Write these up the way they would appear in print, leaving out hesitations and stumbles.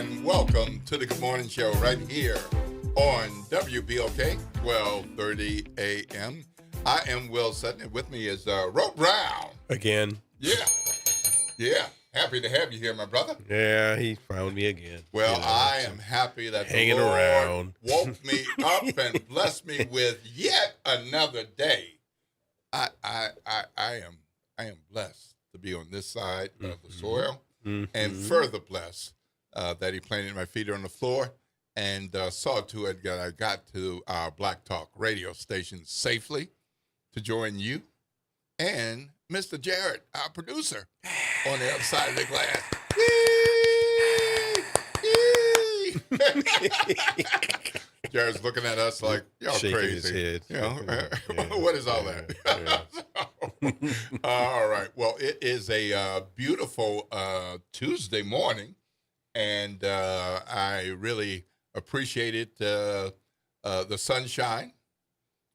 and welcome to the Good Morning Show right here on WBOK, 12:30 a.m. I am Will Sutton, and with me is Rope Brown. Again. Yeah. Happy to have you here, my brother. Yeah, he found me again. Well, I am happy that hanging the Lord around. woke me up and blessed me with yet another day. I am blessed to be on this side of the soil, and further blessed that He planted my feet on the floor and saw to it that I got to our Black Talk radio station safely to join you and Mr. Jared, our producer, on the other side of the glass. Jared's looking at us like, y'all shaking crazy. his head. You know, Yeah. what is all that? All right. Well, it is a beautiful Tuesday morning, and I really appreciate it. The sunshine,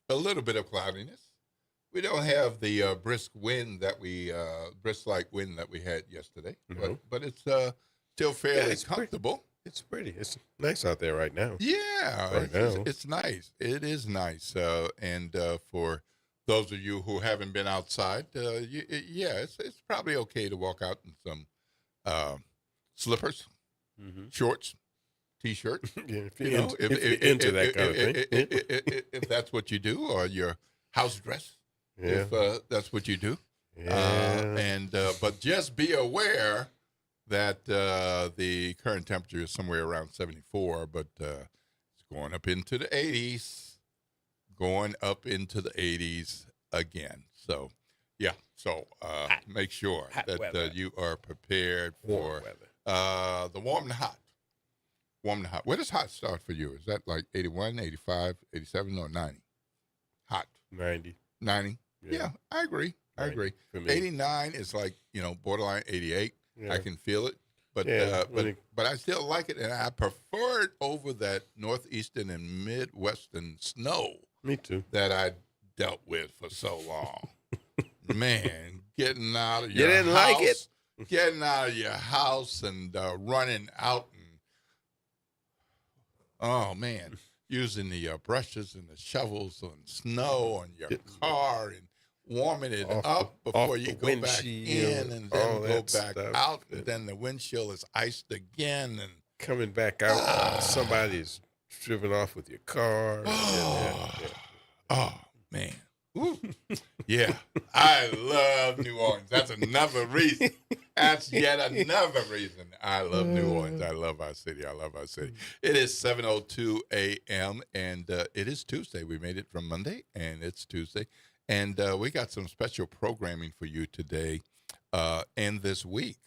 a little bit of cloudiness. We don't have the brisk wind that brisk light wind that we had yesterday, but it's still fairly comfortable. It's pretty. It's nice out there right now. Yeah, now. it's nice. It is nice. And for those of you who haven't been outside, it's probably okay to walk out in some slippers, shorts, T-shirt. Yeah, if you're into that kind of thing. If that's what you do, or your house dress. Yeah. If that's what you do. Yeah. But just be aware that the current temperature is somewhere around 74, but it's going up into the 80s, again. So, yeah. So make sure that you are prepared for the warm and hot. Warm and hot. Where does hot start for you? Is that like 81, 85, 87, or 90? Hot. 90. 90? Yeah, I agree. I agree. 89 is like, borderline 88. Yeah. I can feel it. But but I still like it, and I prefer it over that northeastern and midwestern snow. Me too. That I dealt with for so long. Man, getting out of your You didn't house. like it? Getting out of your house and running out and, oh, man, using the brushes and the shovels and snow on your car and warming it up before you go back in and then go back out. And then the windshield is iced again. And coming back out, somebody's driven off with your car. Oh, man. Ooh. Yeah, I love New Orleans. That's another reason. That's yet another reason I love New Orleans. I love our city. It is 7:02 a.m. and it is Tuesday. We made it from Monday, and it's Tuesday. And we got some special programming for you today and this week.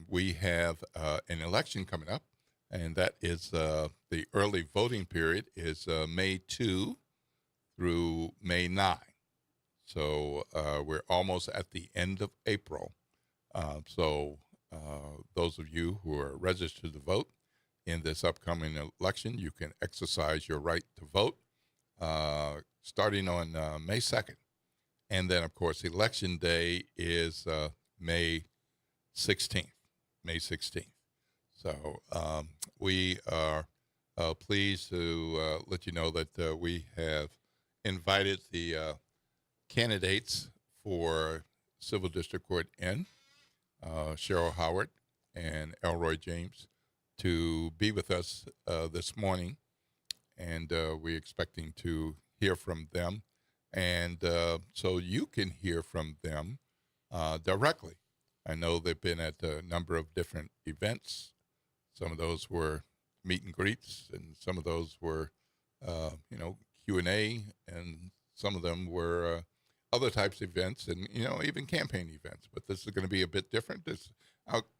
We have an election coming up, and that is the early voting period is May 2 through May 9. So we're almost at the end of April. So those of you who are registered to vote in this upcoming election, you can exercise your right to vote starting on May 2nd. And then, of course, Election Day is May 16th. May 16th. So we are pleased to let you know that we have invited the candidates for Civil District Court N, Cheryl Howard and Elroy James, to be with us this morning, and we're expecting to hear from them, and so you can hear from them directly. I know they've been at a number of different events. Some of those were meet and greets, and some of those were, Q&A, and some of them were other types of events, and even campaign events. But this is going to be a bit different.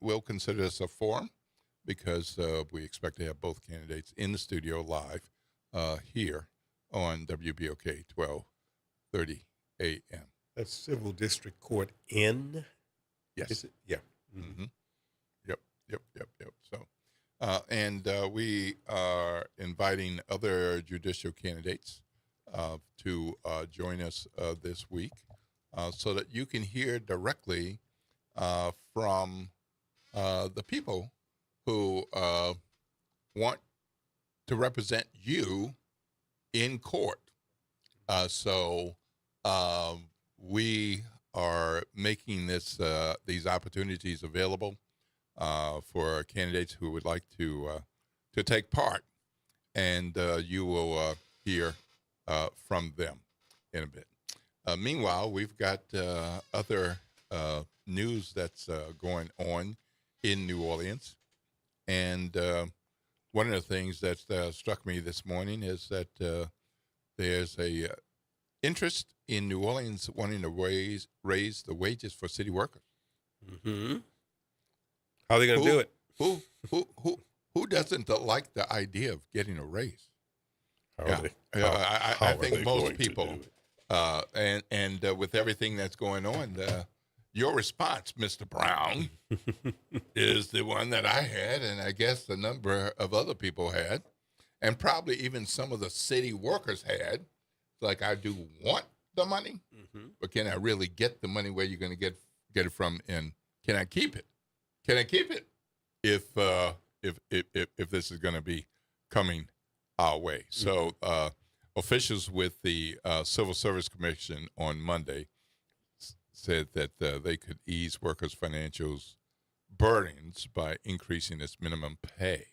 We'll consider this a forum because we expect to have both candidates in the studio live here on WBOK 12:30 a.m. That's Civil District Court N. Yes. Is it? Yeah. Mm-hmm. Yep. So, and we are inviting other judicial candidates to join us this week so that you can hear directly from the people who want to represent you in court. So we are making these opportunities available for candidates who would like to take part, and you will hear from them in a bit. Meanwhile, we've got other news that's going on in New Orleans, and one of the things that struck me this morning is that there's a interest in New Orleans wanting to raise the wages for city workers. Mm-hmm. How are they going to do it? Who doesn't like the idea of getting a raise? I think most people, and with everything that's going on, your response, Mr. Brown, is the one that I had, and I guess a number of other people had, and probably even some of the city workers had. Like, I do want the money, but can I really get the money? Where you're going to get it from, and can I keep it? Can I keep it if this is going to be coming our way? So officials with the Civil Service Commission on Monday said that they could ease workers' financial burdens by increasing its minimum pay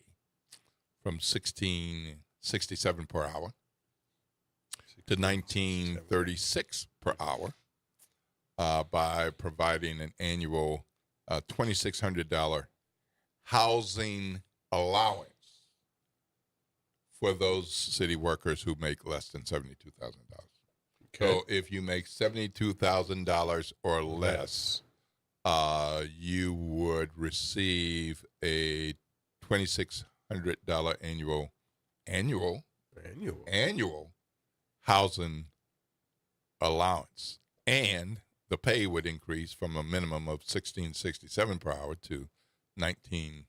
from $16.67 per hour to $19.36 per hour by providing an annual $2,600 housing allowance for those city workers who make less than $72,000. Okay. So if you make $72,000 or less, you would receive a $2,600 annual housing allowance, and the pay would increase from a minimum of $16.67 per hour to $19.36.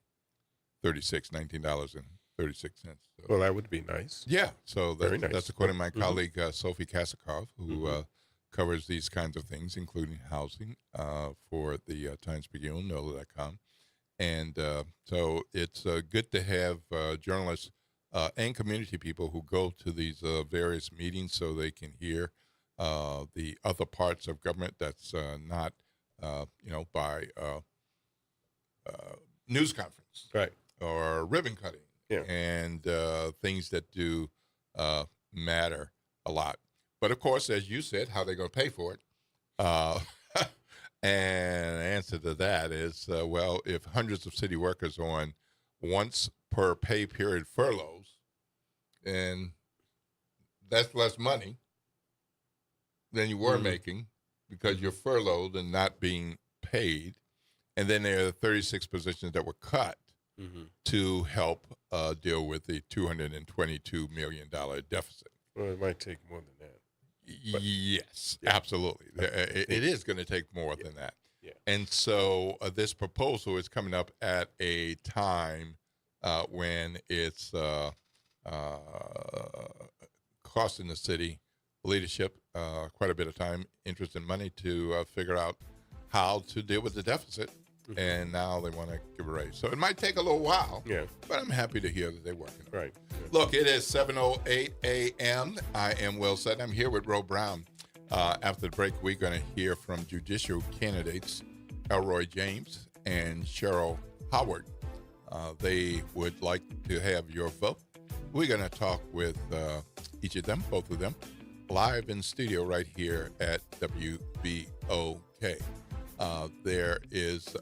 So, well, that would be nice. Yeah, so Very nice. That's according to my colleague Sophie Kasakov, who covers these kinds of things, including housing, for the Times-Picayune, NOLA.com. And so it's good to have journalists and community people who go to these various meetings so they can hear the other parts of government that's not, by news conference, right, or ribbon cutting, and things that do matter a lot. But of course, as you said, how are they going to pay for it? And the answer to that is, well, if hundreds of city workers are on once per pay period furloughs, and that's less money than you were making because you're furloughed and not being paid. And then there are 36 positions that were cut to help deal with the $222 million deficit. Well, it might take more than that. Yes, absolutely. It is going to take more than that. Yeah. And so this proposal is coming up at a time when it's costing the city leadership quite a bit of time, interest, and money to figure out how to deal with the deficit. And now they want to give a raise. So it might take a little while, but I'm happy to hear that they're working on it. Right. Yeah. Look, it is 7:08 a.m. I am Will Sutton. I'm here with Ro Brown. After the break, we're going to hear from judicial candidates Elroy James and Cheryl Howard. They would like to have your vote. We're going to talk with each of them, both of them, live in studio right here at WBOK. There is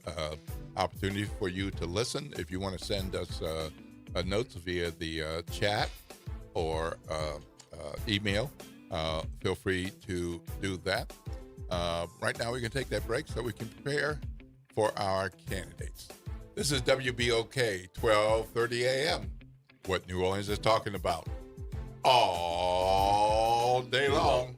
opportunity for you to listen. If you want to send us notes via the chat or email, feel free to do that. Right now, we can take that break so we can prepare for our candidates. This is WBOK, 12:30 a.m. What New Orleans is talking about all day long.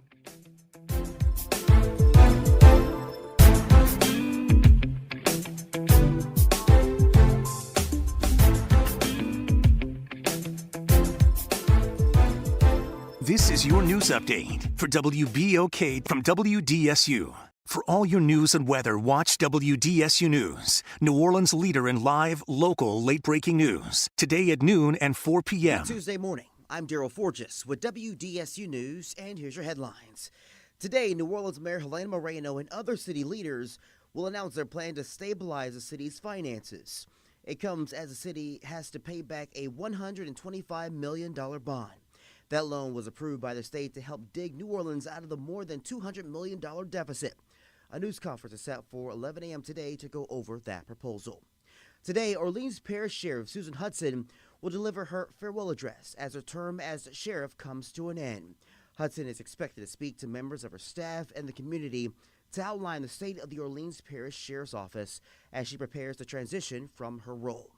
This is your news update for WBOK from WDSU. For all your news and weather, watch WDSU News, New Orleans' leader in live, local, late-breaking news. Today at noon and 4 p.m. Tuesday morning, I'm Daryl Forges with WDSU News, and here's your headlines. Today, New Orleans Mayor Helena Moreno and other city leaders will announce their plan to stabilize the city's finances. It comes as the city has to pay back a $125 million bond. That loan was approved by the state to help dig New Orleans out of the more than $200 million deficit. A news conference is set for 11 a.m. today to go over that proposal. Today, Orleans Parish Sheriff Susan Hudson will deliver her farewell address as her term as sheriff comes to an end. Hudson is expected to speak to members of her staff and the community to outline the state of the Orleans Parish Sheriff's Office as she prepares to transition from her role.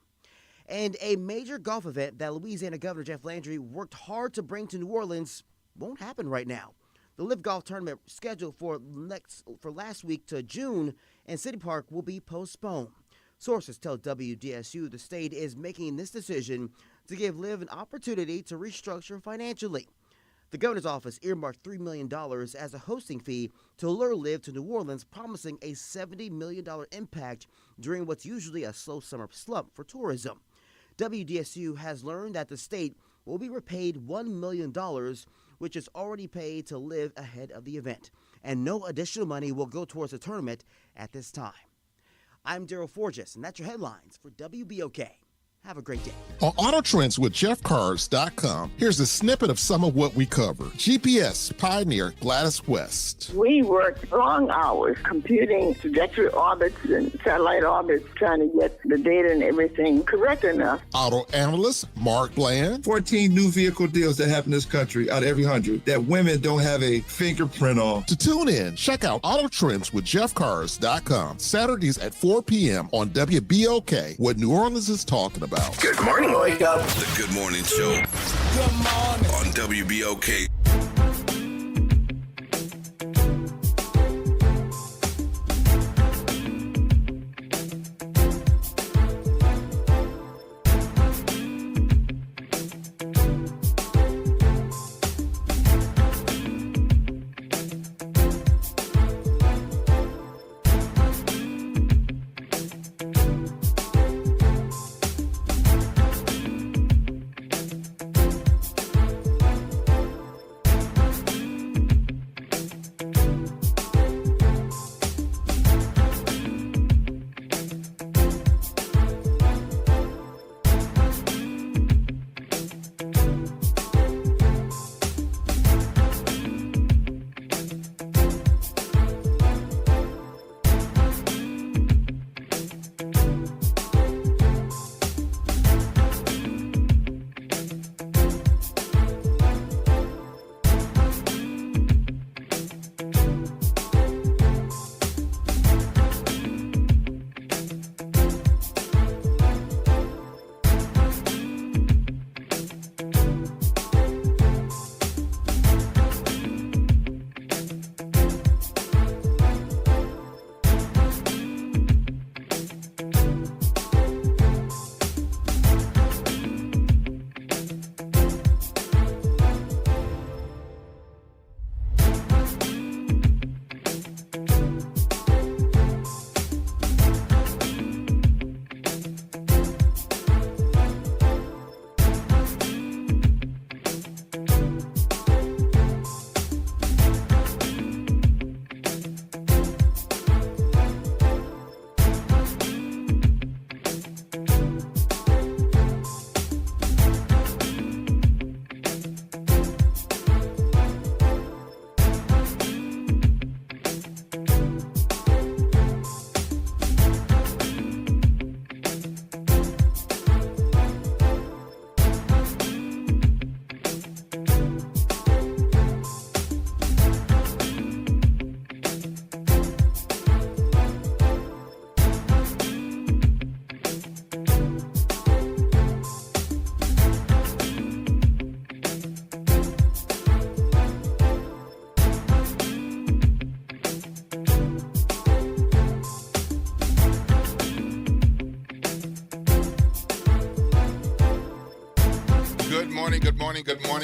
And a major golf event that Louisiana Governor Jeff Landry worked hard to bring to New Orleans won't happen right now. The LIV Golf Tournament scheduled for last week to June in City Park will be postponed. Sources tell WDSU the state is making this decision to give LIV an opportunity to restructure financially. The governor's office earmarked $3 million as a hosting fee to lure LIV to New Orleans, promising a $70 million impact during what's usually a slow summer slump for tourism. WDSU has learned that the state will be repaid $1 million, which is already paid to LIV ahead of the event, and no additional money will go towards the tournament at this time. I'm Daryl Forges, and that's your headlines for WBOK. Have a great day. On Auto Trends with JeffCars.com, here's a snippet of some of what we cover. GPS pioneer Gladys West. We worked long hours computing trajectory orbits and satellite orbits, trying to get the data and everything correct enough. Auto analyst Mark Bland. 14 new vehicle deals that happen in this country out of every 100 that women don't have a fingerprint on. To tune in, check out Auto Trends with JeffCars.com. Saturdays at 4 p.m. on WBOK, what New Orleans is talking about. Good morning. Wake up. The Good Morning Show. Good morning. On WBOK.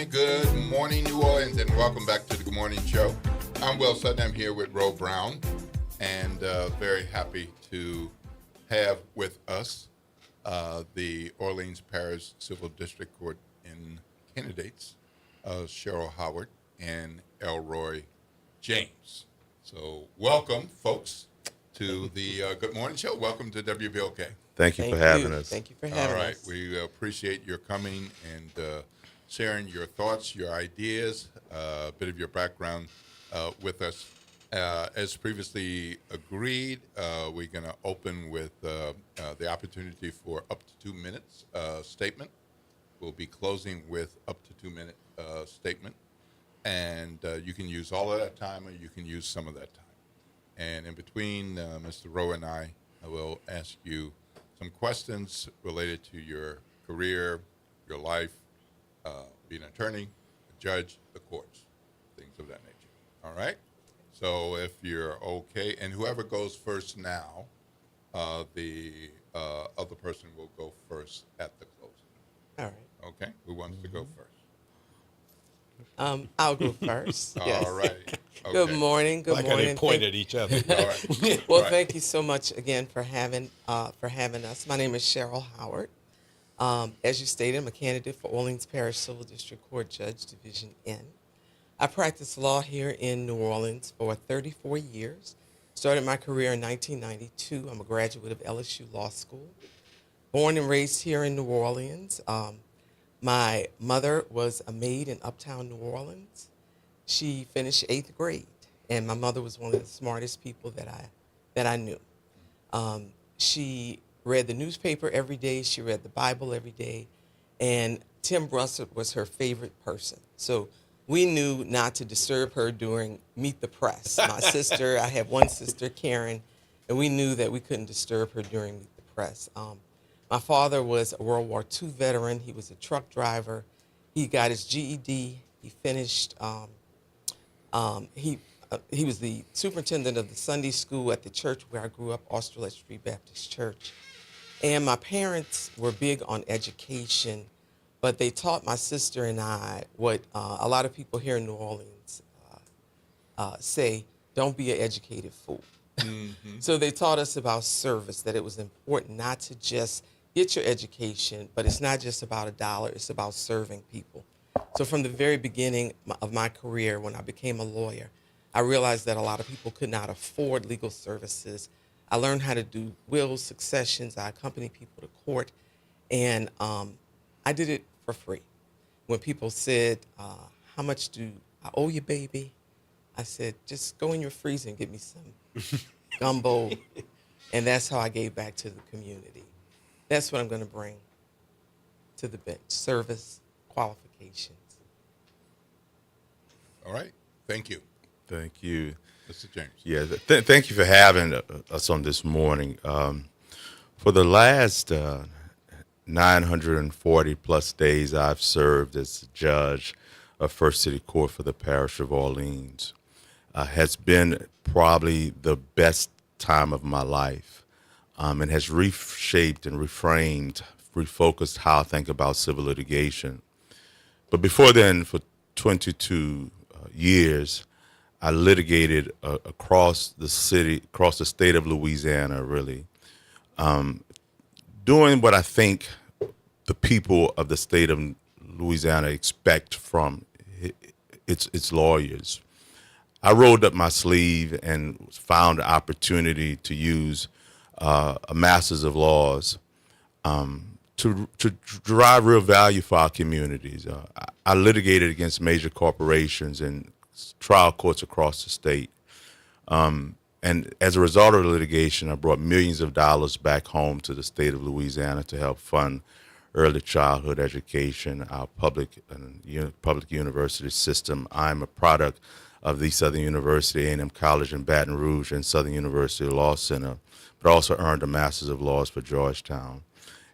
Good morning, New Orleans, and welcome back to the Good Morning Show. I'm Will Sutton. I'm here with Ro Brown. and very happy to have with us the Orleans Parish Civil District Court in candidates, Cheryl Howard and Elroy James. So welcome, folks, to the Good Morning Show. Welcome to WBOK. Thank you for having us. Thank you for having All right, us. we appreciate your coming and sharing your thoughts, your ideas, a bit of your background with us. As previously agreed, we're going to open with the opportunity for up to 2 minutes statement. We'll be closing with up to 2 minute statement. And you can use all of that time or you can use some of that time. And in between, Mr. Rowe and I will ask you some questions related to your career, your life, being an attorney, a judge, the courts, things of that nature. All right? So if you're okay, and whoever goes first now, the other person will go first at the closing. All right. Okay? Who wants to go first? I'll go first. Yes. All right. Okay. Good morning. Good Like morning. how they point at each other. All right. Well, Right. thank you so much again for having us. My name is Cheryl Howard. As you stated, I'm a candidate for Orleans Parish Civil District Court Judge, Division N. I practiced law here in New Orleans for 34 years. Started my career in 1992. I'm a graduate of LSU Law School. Born and raised here in New Orleans. My mother was a maid in uptown New Orleans. She finished 8th grade, and my mother was one of the smartest people that I knew. She read the newspaper every day. She read the Bible every day, and Tim Brussard was her favorite person. So we knew not to disturb her during Meet the Press. My sister, I have one sister, Karen, and we knew that we couldn't disturb her during Meet the Press. My father was a World War II veteran. He was a truck driver. He got his GED. He finished. He was the superintendent of the Sunday school at the church where I grew up, Australette Street Baptist Church. And my parents were big on education, but they taught my sister and I what a lot of people here in New Orleans say: don't be an educated fool. Mm-hmm. So they taught us about service, that it was important not to just get your education, but it's not just about $1, it's about serving people. So from the very beginning of my career, when I became a lawyer, I realized that a lot of people could not afford legal services. I learned how to do wills, successions. I accompanied people to court, and I did it for free. When people said, how much do I owe you, baby? I said, just go in your freezer and get me some gumbo. And that's how I gave back to the community. That's what I'm going to bring to the bench: service, qualifications. All right. Thank you. Thank you. Mr. James. Yeah, thank you for having us on this morning. For the last 940 plus days, I've served as a judge of First City Court for the Parish of Orleans. Has been probably the best time of my life, and has reshaped and refocused how I think about civil litigation. But before then, for 22 years, I litigated across the state of Louisiana, really, doing what I think the people of the state of Louisiana expect from its lawyers. I rolled up my sleeve and found an opportunity to use a Masters of Laws to drive real value for our communities. I litigated against major corporations and trial courts across the state. And as a result of the litigation, I brought millions of dollars back home to the state of Louisiana to help fund early childhood education, our public university system. I'm a product of the Southern University A&M College in Baton Rouge and Southern University Law Center, but also earned a Master's of Laws for Georgetown.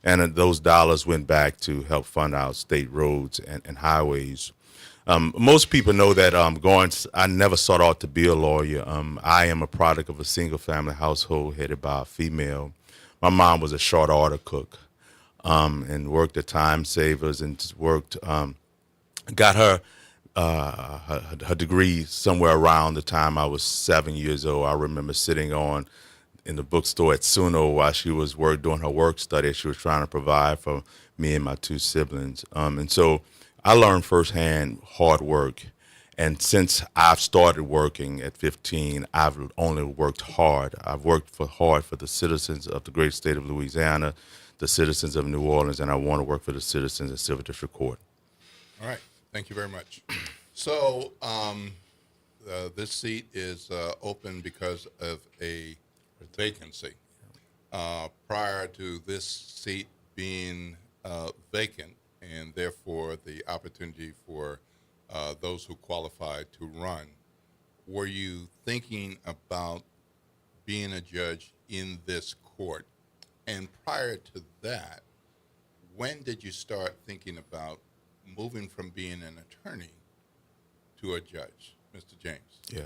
And those dollars went back to help fund our state roads and highways. Most people know that I never sought out to be a lawyer. I am a product of a single-family household headed by a female. My mom was a short order cook and worked at Time Savers and got her her degree somewhere around the time I was 7 years old. I remember sitting in the bookstore at Suno while she was doing her work study. She was trying to provide for me and my two siblings. And so I learned firsthand hard work. And since I've started working at 15, I've only worked hard. I've worked hard for the citizens of the great state of Louisiana, the citizens of New Orleans, and I want to work for the citizens of Silver District Court. All right. Thank you very much. So this seat is open because of a vacancy. Prior to this seat being vacant, and therefore the opportunity for those who qualified to run, were you thinking about being a judge in this court? And prior to that, when did you start thinking about moving from being an attorney to a judge, Mr. James? Yeah.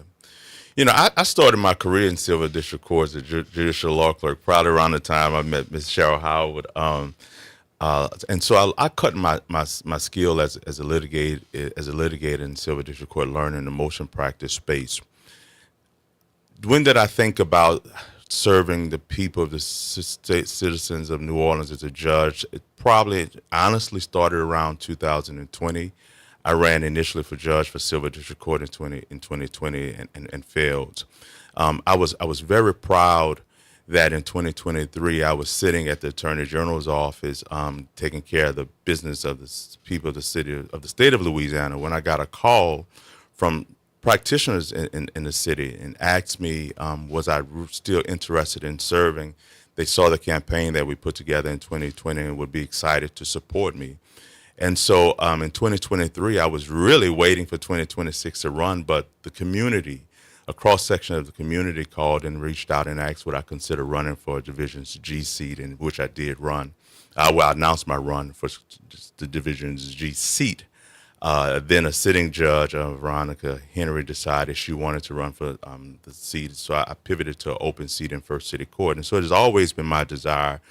You know, I started my career in Silver District Court as a judicial law clerk, probably around the time I met Ms. Cheryl Howard. And so I cut my skill as a litigator in Silver District Court, learning the motion practice space. When did I think about serving the people of the citizens of New Orleans as a judge? It probably honestly started around 2020. I ran initially for judge for Silver District Court in 2020 and failed. I was very proud that in 2023 I was sitting at the Attorney General's office, taking care of the business of the people of the state of Louisiana, when I got a call from practitioners in the city and asked me, was I still interested in serving? They saw the campaign that we put together in 2020 and would be excited to support me. And so in 2023, I was really waiting for 2026 to run, but the community, a cross-section of the community, called and reached out and asked would I consider running for a Division's G seat, in which I did run. I announced my run for the Division's G seat. Then a sitting judge, Veronica Henry, decided she wanted to run for the seat, so I pivoted to an open seat in First City Court. And so it has always been my desire,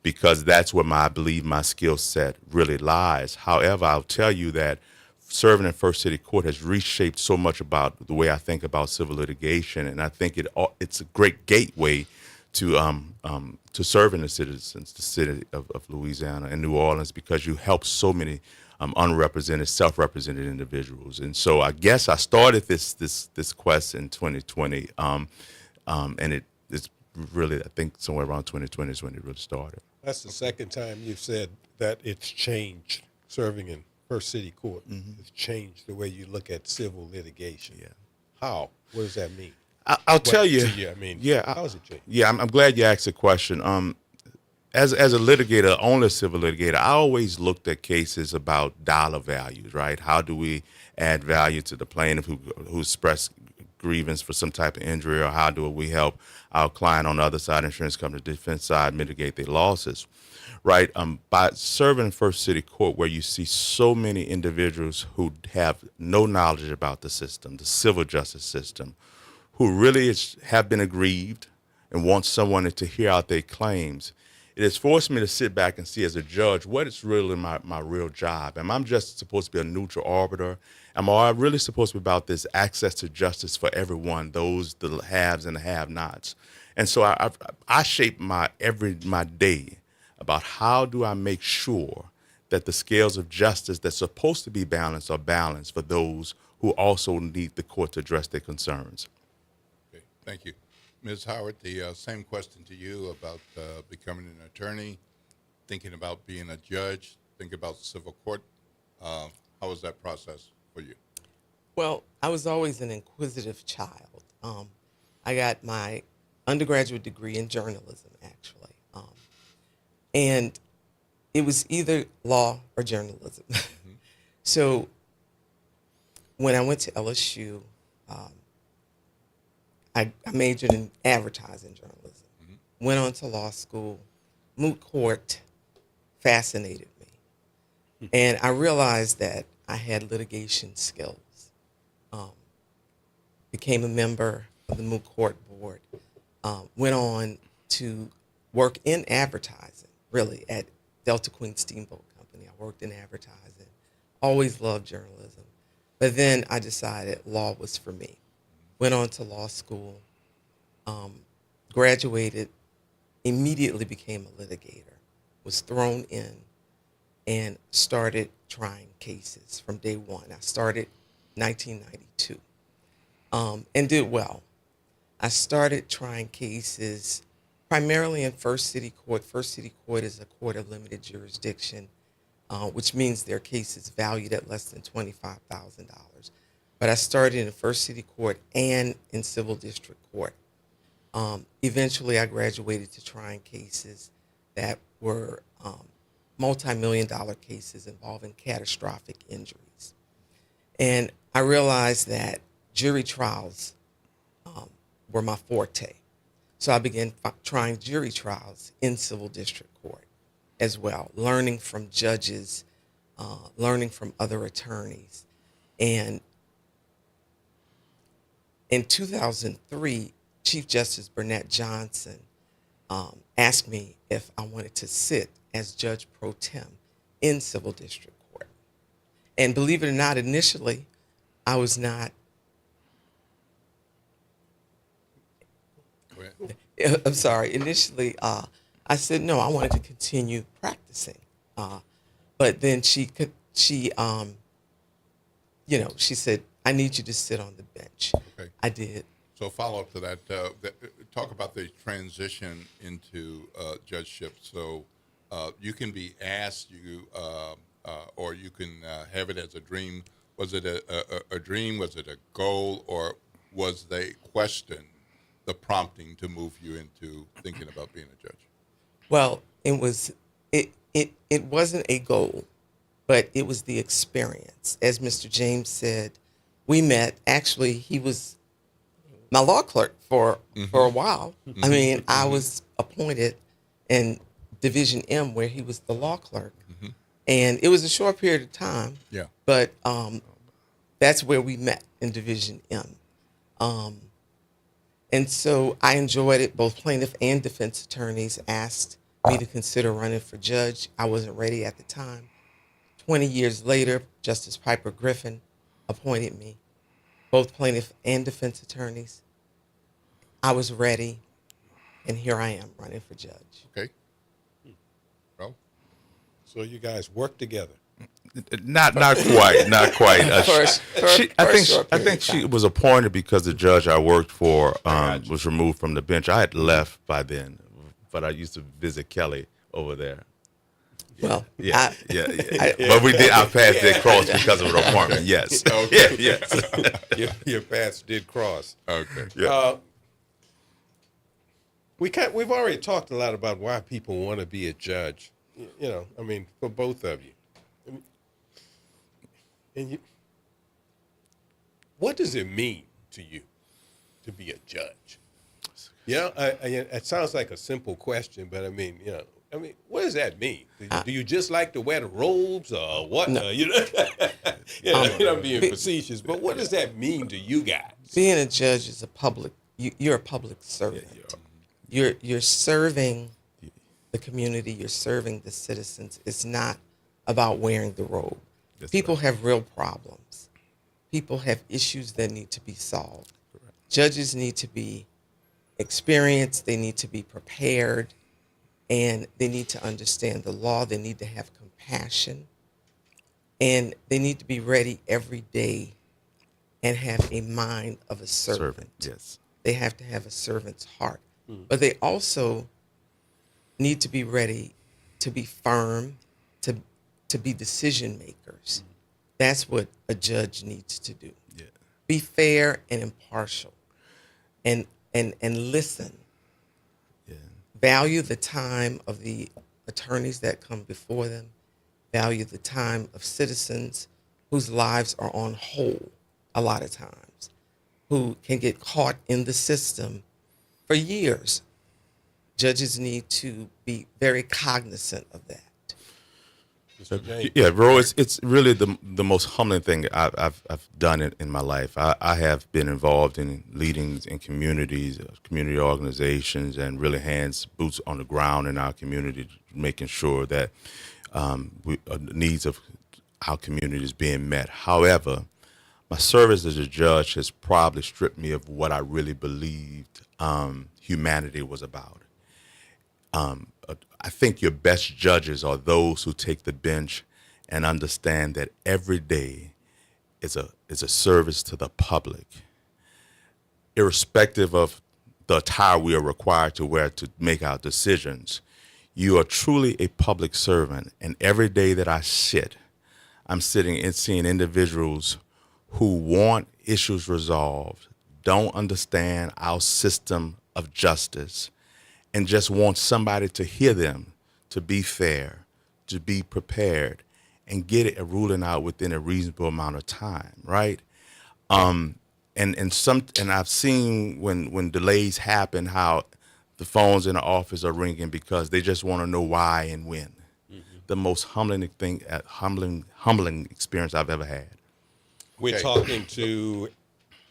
because that's where I believe my skill set really lies. However, I'll tell you that serving in First City Court has reshaped so much about the way I think about civil litigation, and I think it's a great gateway to serving the citizens, the city of Louisiana and New Orleans, because you help so many unrepresented, self-represented individuals. And so I guess I started this quest in 2020, and it's really, I think somewhere around 2020 is when it really started. That's the second time you've said that it's changed, serving in First City Court. Mm-hmm. It's changed the way you look at civil litigation. Yeah. How? What does that mean? I'll tell you. How does it change? Yeah, I'm glad you asked the question. As a litigator, only a civil litigator, I always looked at cases about dollar values, right? How do we add value to the plaintiff who expressed grievance for some type of injury, or how do we help our client on the other side, insurance company, defense side, mitigate their losses, right? By serving in First City Court, where you see so many individuals who have no knowledge about the system, the civil justice system, who really have been aggrieved and want someone to hear out their claims, it has forced me to sit back and see as a judge what is really my real job. Am I just supposed to be a neutral arbiter? Am I really supposed to be about this access to justice for everyone, those the haves and the have-nots? And so I shape my day about how do I make sure that the scales of justice that's supposed to be balanced are balanced for those who also need the court to address their concerns. Okay, thank you. Ms. Howard, the same question to you about becoming an attorney, thinking about being a judge, thinking about civil court. How was that process for you? Well, I was always an inquisitive child. I got my undergraduate degree in journalism, actually. And it was either law or journalism. Mm-hmm. So when I went to LSU, I majored in advertising journalism, mm-hmm. Went on to law school. Moot court fascinated me. Mm-hmm. And I realized that I had litigation skills. Became a member of the Moot Court Board. Went on to work in advertising, really, at Delta Queen Steamboat Company. I worked in advertising. Always loved journalism. But then I decided law was for me. Went on to law school, graduated, immediately became a litigator, was thrown in, and started trying cases from day one. I started 1992 and did well. I started trying cases primarily in First City Court. First City Court is a court of limited jurisdiction, which means their case is valued at less than $25,000. But I started in First City Court and in Civil District Court. Eventually, I graduated to trying cases that were multi-million-dollar cases involving catastrophic injuries. And I realized that jury trials were my forte. So I began trying jury trials in Civil District Court as well, learning from judges, learning from other attorneys. And in 2003, Chief Justice Burnett Johnson asked me if I wanted to sit as Judge Pro Tem in Civil District Court. And believe it or not, initially, I was not. I'm sorry. Initially, I said no. I wanted to continue practicing, but then she said, "I need you to sit on the bench." Okay. I did. So follow up to that, talk about the transition into judgeship. So you can be asked, or you can have it as a dream. Was it a dream? Was it a goal? Or was the question the prompting to move you into thinking about being a judge? Well, it wasn't a goal, but it was the experience. As Mr. James said, we met. Actually, he was my law clerk for a while. I mean, I was appointed in Division M, where he was the law clerk, and it was a short period of time. Yeah. But that's where we met, in Division M. And so I enjoyed it. Both plaintiff and defense attorneys asked me to consider running for judge. I wasn't ready at the time. 20 years later, Justice Piper Griffin appointed me. Both plaintiff and defense attorneys. I was ready, and here I am running for judge. Okay. Well, So you guys work together. Not quite. I think she time. was appointed because the judge I worked for was removed from the bench. I had left by then, but I used to visit Kelly over there. Well, Yeah. But we did. I passed that cross because of an appointment. Yes. Okay. Yes. Your paths did cross. okay. Yeah. We've already talked a lot about why people want to be a judge. For both of you. What does it mean to you to be a judge? It sounds like a simple question, but what does that mean? Do you just like to wear the robes, or what? No. I'm being facetious, but what does that mean to you guys? Being a judge is you're a public servant. You're serving the community. You're serving the citizens. It's not about wearing the robe. People have real problems. People have issues that need to be solved. Correct. Judges need to be experienced. They need to be prepared, and they need to understand the law. They need to have compassion, and they need to be ready every day and have a mind of a servant. Yes. They have to have a servant's heart. But they also need to be ready to be firm, to be decision makers. That's what a judge needs to do. Yeah. Be fair and impartial, and listen. Yeah. Value the time of the attorneys that come before them. Value the time of citizens whose lives are on hold a lot of times, who can get caught in the system for years. Judges need to be very cognizant of that. Yeah, bro, it's really the most humbling thing I've done in my life. I have been involved in leading in communities, community organizations, and really boots on the ground in our community, making sure that the needs of our community is being met. However, my service as a judge has probably stripped me of what I really believed humanity was about. I think your best judges are those who take the bench and understand that every day is a service to the public, irrespective of the attire we are required to wear to make our decisions. You are truly a public servant, and every day that I sit, I'm sitting and seeing individuals who want issues resolved, don't understand our system of justice, and just want somebody to hear them, to be fair, to be prepared, and get it a ruling out within a reasonable amount of time, right? And I've seen when delays happen how the phones in the office are ringing because they just want to know why and when. Mm-hmm. The most humbling experience I've ever had. We're talking to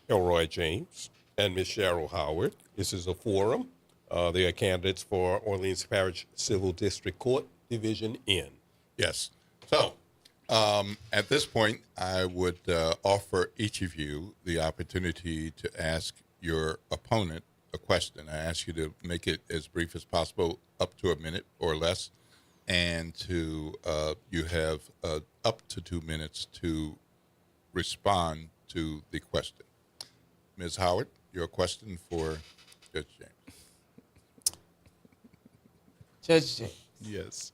Elroy James and Ms. Cheryl Howard. This is a forum. They are candidates for Orleans Parish Civil District Court, Division N. Yes. So at this point, I would offer each of you the opportunity to ask your opponent a question. I ask you to make it as brief as possible, up to a minute or less, and to you have up to 2 minutes to respond to the question. Ms. Howard, your question for Judge James. Judge James. Yes.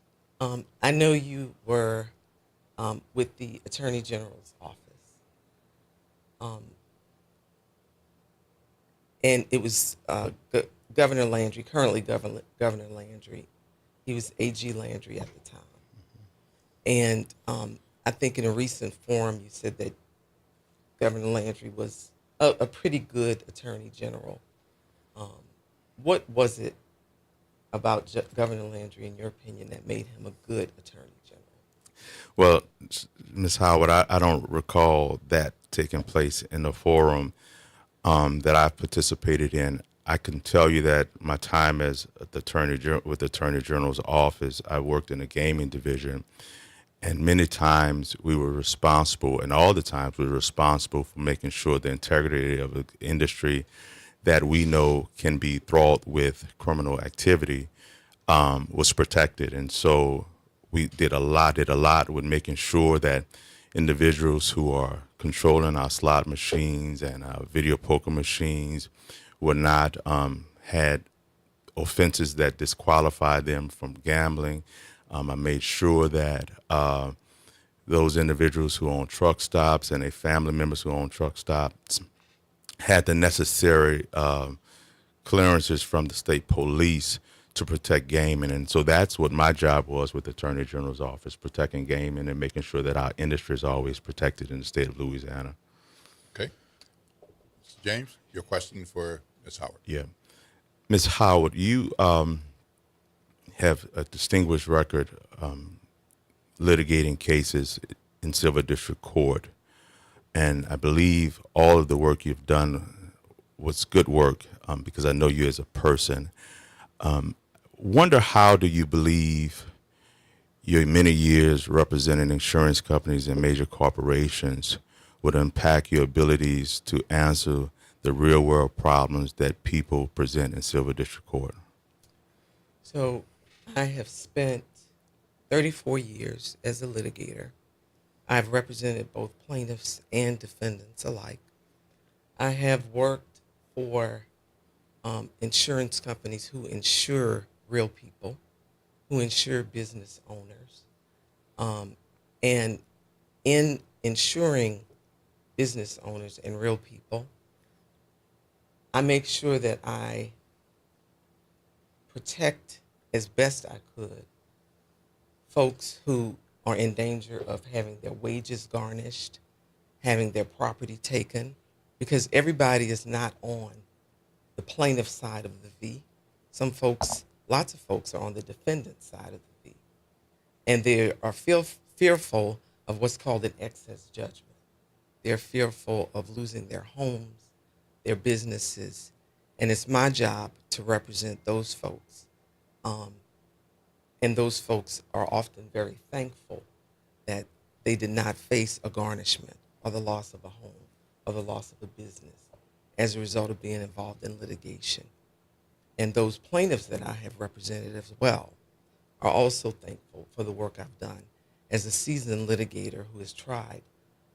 I know you were with the Attorney General's office. And it was Governor Landry, currently Governor Landry. He was A.G. Landry at the time. And I think in a recent forum you said that Governor Landry was a pretty good Attorney General. What was it about Governor Landry, in your opinion, that made him a good Attorney General? Well, Ms. Howard, I don't recall that taking place in the forum that I've participated in. I can tell you that my time as with the Attorney General's office, I worked in the gaming division, and many times we were responsible, and all the times we were responsible for making sure the integrity of the industry that we know can be fraught with criminal activity was protected. And so we did a lot with making sure that individuals who are controlling our slot machines and our video poker machines were not had offenses that disqualified them from gambling. I made sure that those individuals who own truck stops and their family members who own truck stops had the necessary clearances from the state police to protect gaming. And so that's what my job was with the Attorney General's office, protecting gaming and making sure that our industry is always protected in the state of Louisiana. Okay. Mr. James, your question for Ms. Howard. Yeah. Ms. Howard, you have a distinguished record litigating cases in Civil District Court. And I believe all of the work you've done was good work because I know you as a person. Wonder how do you believe your many years representing insurance companies and major corporations would impact your abilities to answer the real world problems that people present in Civil District Court? So I have spent 34 years as a litigator. I've represented both plaintiffs and defendants alike. I have worked for insurance companies who insure real people, who insure business owners. And in insuring business owners and real people, I make sure that I protect as best I could folks who are in danger of having their wages garnished, having their property taken, because everybody is not on the plaintiff side of the V. Some folks, lots of folks are on the defendant side of the V. And they are fearful of what's called an excess judgment. They're fearful of losing their homes, their businesses, and it's my job to represent those folks. And those folks are often very thankful that they did not face a garnishment or the loss of a home or the loss of a business as a result of being involved in litigation. And those plaintiffs that I have represented as well are also thankful for the work I've done as a seasoned litigator who has tried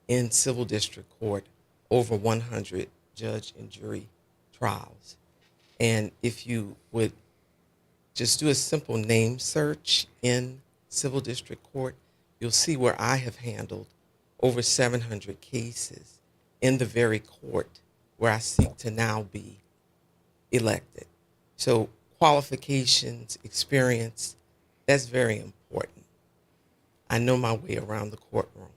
in civil district court over 100 judge and jury trials. And if you would just do a simple name search in civil district court, you'll see where I have handled over 700 cases in the very court where I seek to now be elected. So qualifications, experience, that's very important. I know my way around the courtroom.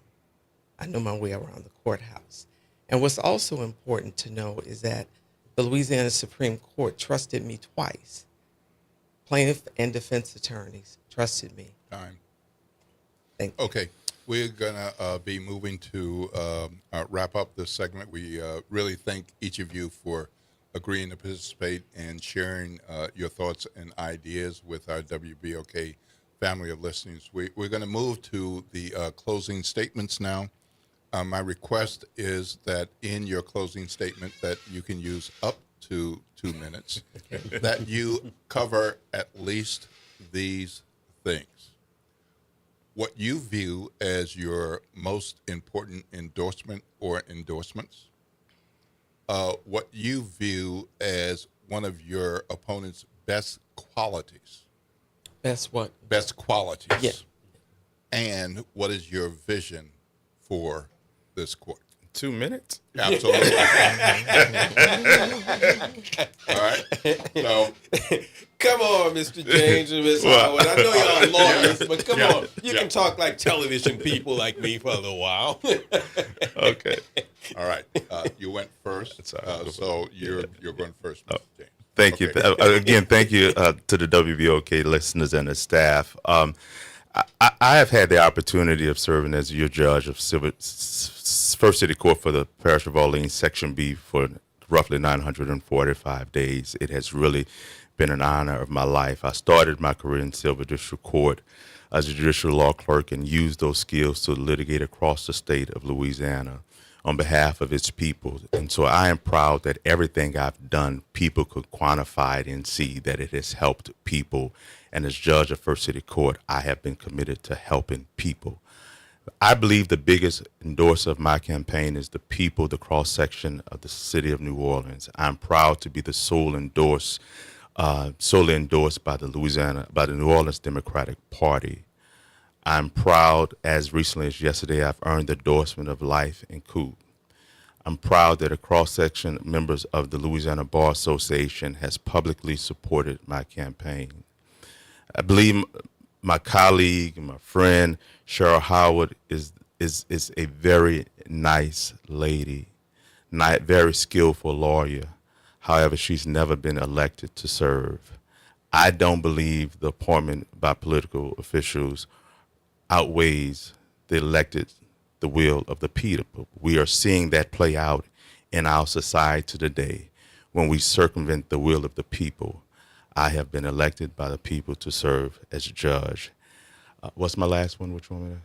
I know my way around the courthouse. And what's also important to know is that the Louisiana Supreme Court trusted me twice. Plaintiff and defense attorneys trusted me. Time. Thank you. Okay, we're gonna be moving to wrap up this segment. We really thank each of you for agreeing to participate and sharing your thoughts and ideas with our WBOK family of listeners. We're going to move to the closing statements now. My request is that in your closing statement that you can use up to 2 minutes, that you cover at least these things. What you view as your most important endorsement or endorsements, what you view as one of your opponent's best qualities. Best what? Best qualities. Yeah. And what is your vision for this court? 2 minutes? Absolutely. All right. So, come on, Mr. James and Ms. Howard. I know y'all lawyers, but come on. You can talk like television people like me for a little while. Okay. all right. You went first. So you're going first, Mr. James. Thank you. Okay. Again, thank you to the WBOK listeners and the staff. I have had the opportunity of serving as your judge of First City Court for the Parish of Orleans, Section B, for roughly 945 days. It has really been an honor of my life. I started my career in Civil District Court as a judicial law clerk and used those skills to litigate across the state of Louisiana on behalf of its people. And so I am proud that everything I've done, people could quantify it and see that it has helped people. And as judge of First City Court, I have been committed to helping people. I believe the biggest endorser of my campaign is the people, the cross-section of the city of New Orleans. I'm proud to be the solely endorsed by the New Orleans Democratic Party. I'm proud, as recently as yesterday, I've earned the endorsement of Life and Coup. I'm proud that a cross-section members of the Louisiana Bar Association has publicly supported my campaign. I believe my colleague, my friend, Cheryl Howard, is a very nice lady, not very skillful lawyer. However, she's never been elected to serve. I don't believe the appointment by political officials outweighs the will of the people. We are seeing that play out in our society today when we circumvent the will of the people. I have been elected by the people to serve as a judge. What's my last one? Which one?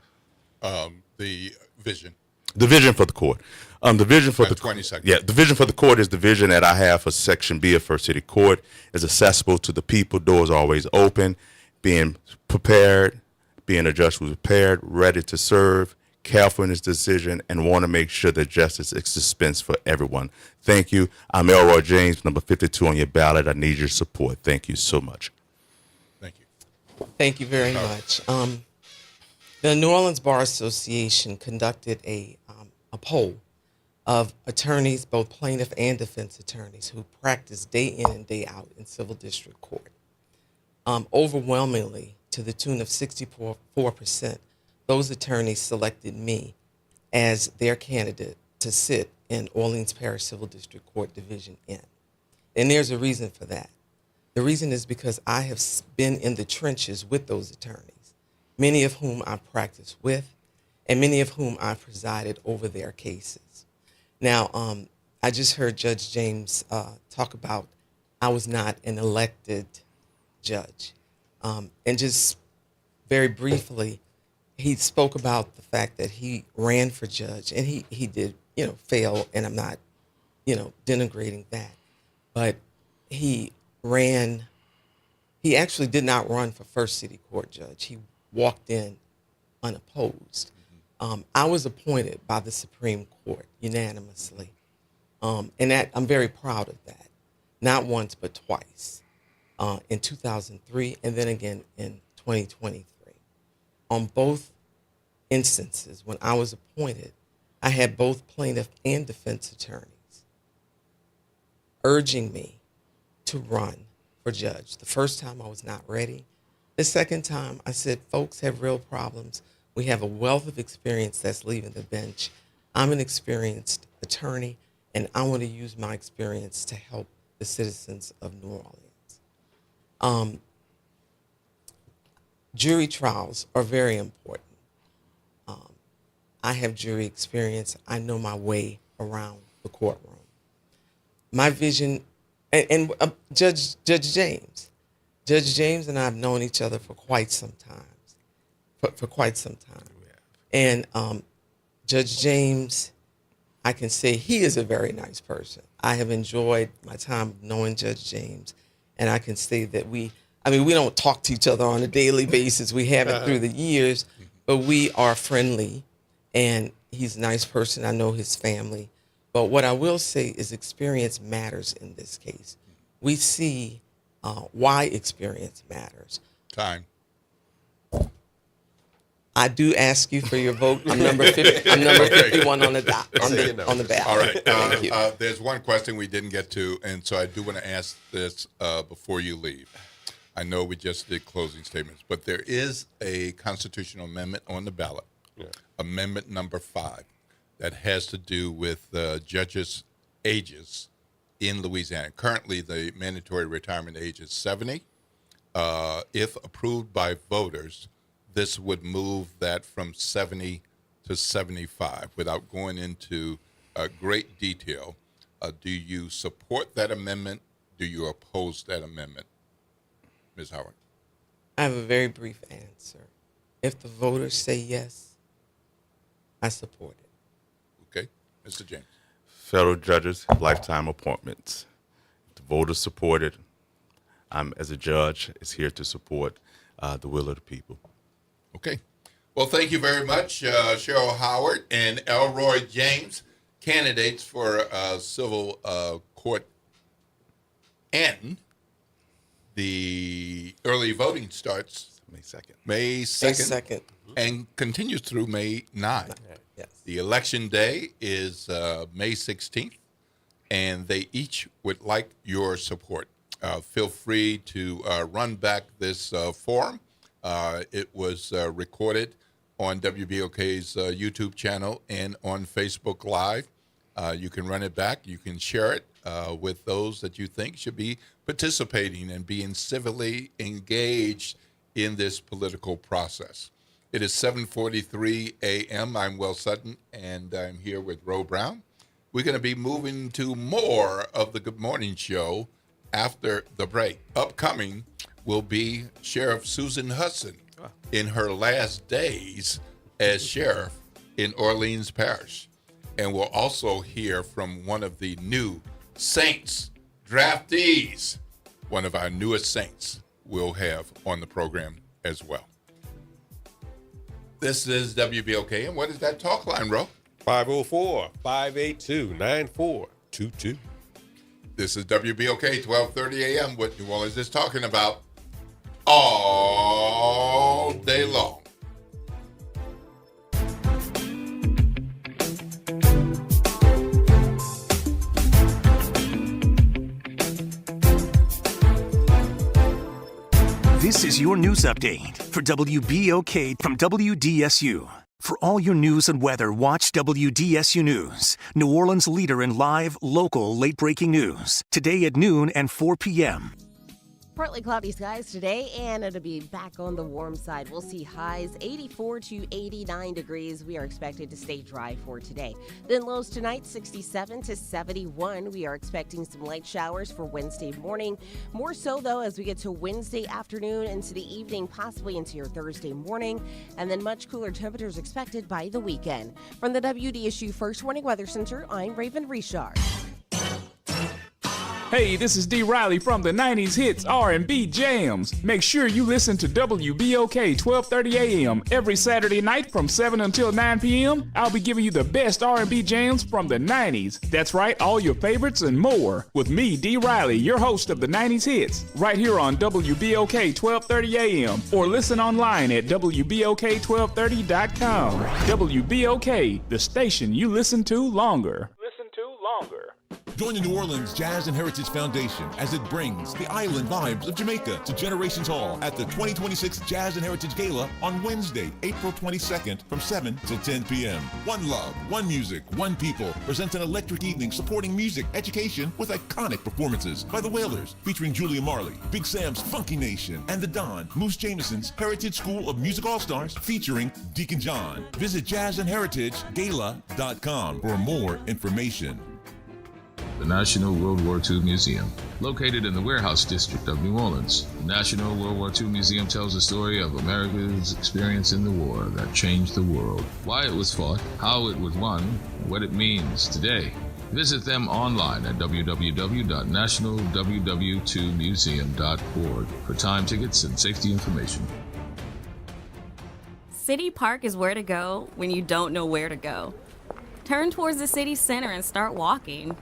The vision. The vision for the court. The vision for 20 seconds. Yeah, the vision for the court is the vision that I have for Section B of First City Court. Is accessible to the people. Doors always open. Being prepared. Being a judge who's prepared, ready to serve, careful in his decision, and want to make sure that justice is dispensed for everyone. Thank you. I'm Elroy James, number 52 on your ballot. I need your support. Thank you so much. Thank you. Thank you very much. The New Orleans Bar Association conducted a poll of attorneys, both plaintiff and defense attorneys, who practice day in and day out in civil district court. Overwhelmingly, to the tune of 64%, those attorneys selected me as their candidate to sit in Orleans Parish Civil District Court Division N. And there's a reason for that. The reason is because I have been in the trenches with those attorneys, many of whom I practiced with, and many of whom I presided over their cases. Now, I just heard Judge James talk about I was not an elected judge. And just very briefly, he spoke about the fact that he ran for judge, and he did fail, and I'm not, denigrating that. But he actually did not run for first city court judge. He walked in unopposed. I was appointed by the Supreme Court unanimously. And that I'm very proud of that. Not once, but twice. In 2003 and then again in 2023. On both instances, when I was appointed, I had both plaintiff and defense attorneys urging me to run for judge. The first time I was not ready. The second time I said, folks have real problems. We have a wealth of experience that's leaving the bench. I'm an experienced attorney, and I want to use my experience to help the citizens of New Orleans. Jury trials are very important. I have jury experience. I know my way around the courtroom. My vision, and Judge James and I have known each other for quite some time. For quite some time. And Judge James, I can say he is a very nice person. I have enjoyed my time knowing Judge James, and I can say that we don't talk to each other on a daily basis. We haven't through the years, but we are friendly, and he's a nice person. I know his family. But what I will say is experience matters in this case. We see why experience matters. Time. I do ask you for your vote. I'm number 50. I'm number 51 on the dot on the ballot. All right. Thank you. There's one question we didn't get to, and so I do want to ask this before you leave. I know we just did closing statements, but there is a constitutional amendment on the ballot, Amendment number 5, that has to do with judges' ages in Louisiana. Currently, the mandatory retirement age is 70. If approved by voters, this would move that from 70 to 75 without going into great detail. Do you support that amendment? Do you oppose that amendment? Ms. Howard. I have a very brief answer. If the voters say yes, I support it. Okay. Mr. James. Federal judges, lifetime appointments. If the voters support it, I'm, as a judge, is here to support the will of the people. Okay. Well, thank you very much, Cheryl Howard and Elroy James, candidates for civil court. And the early voting starts May 2nd. May 2nd. And continues through May 9th. Yes. The election day is May 16th, and they each would like your support. Feel free to run back this forum. It was recorded on WBOK's YouTube channel and on Facebook Live. You can run it back. You can share it with those that you think should be participating and being civilly engaged in this political process. It is 7:43 a.m. I'm Will Sutton, and I'm here with Ro Brown. We're going to be moving to more of the Good Morning Show after the break. Upcoming will be Sheriff Susan Hudson in her last days as sheriff in Orleans Parish. And we'll also hear from one of the new Saints draftees, one of our newest Saints we'll have on the program as well. This is WBOK, and what is that talk line, Ro? 504-582-9422. This is WBOK, 12:30 a.m. What New Orleans is talking about all day long. This is your news update for WBOK from WDSU. For all your news and weather, watch WDSU News, New Orleans' leader in live, local, late-breaking news. Today at noon and 4 p.m. Partly cloudy skies today, and it'll be back on the warm side. We'll see highs 84 to 89 degrees. We are expected to stay dry for today. Then lows tonight, 67 to 71. We are expecting some light showers for Wednesday morning. More so, though, as we get to Wednesday afternoon into the evening, possibly into your Thursday morning. And then much cooler temperatures expected by the weekend. From the WDSU First Warning Weather Center, I'm Raven Richard. Hey, this is D. Riley from the 90s Hits R&B Jams. Make sure you listen to WBOK 1230 AM every Saturday night from 7 until 9 p.m. I'll be giving you the best R&B jams from the 90s. That's right, all your favorites and more. With me, D. Riley, your host of the 90s Hits, right here on WBOK 1230 AM. Or listen online at WBOK1230.com. WBOK, the station you listen to longer. Join the New Orleans Jazz and Heritage Foundation as it brings the island vibes of Jamaica to Generations Hall at the 2026 Jazz and Heritage Gala on Wednesday, April 22nd from 7 till 10 p.m. One love, one music, one people presents an electric evening supporting music, education with iconic performances by the Wailers featuring Julia Marley, Big Sam's Funky Nation, and the Don, Moose Jameson's Heritage School of Music All-Stars featuring Deacon John. Visit jazzandheritagegala.com for more information. The National World War II Museum. Located in the Warehouse District of New Orleans, the National World War II Museum tells the story of America's experience in the war that changed the world, why it was fought, how it was won, what it means today. Visit them online at www.nationalww2museum.org for time tickets and safety information. City Park is where to go when you don't know where to go. Turn towards the city center and start walking.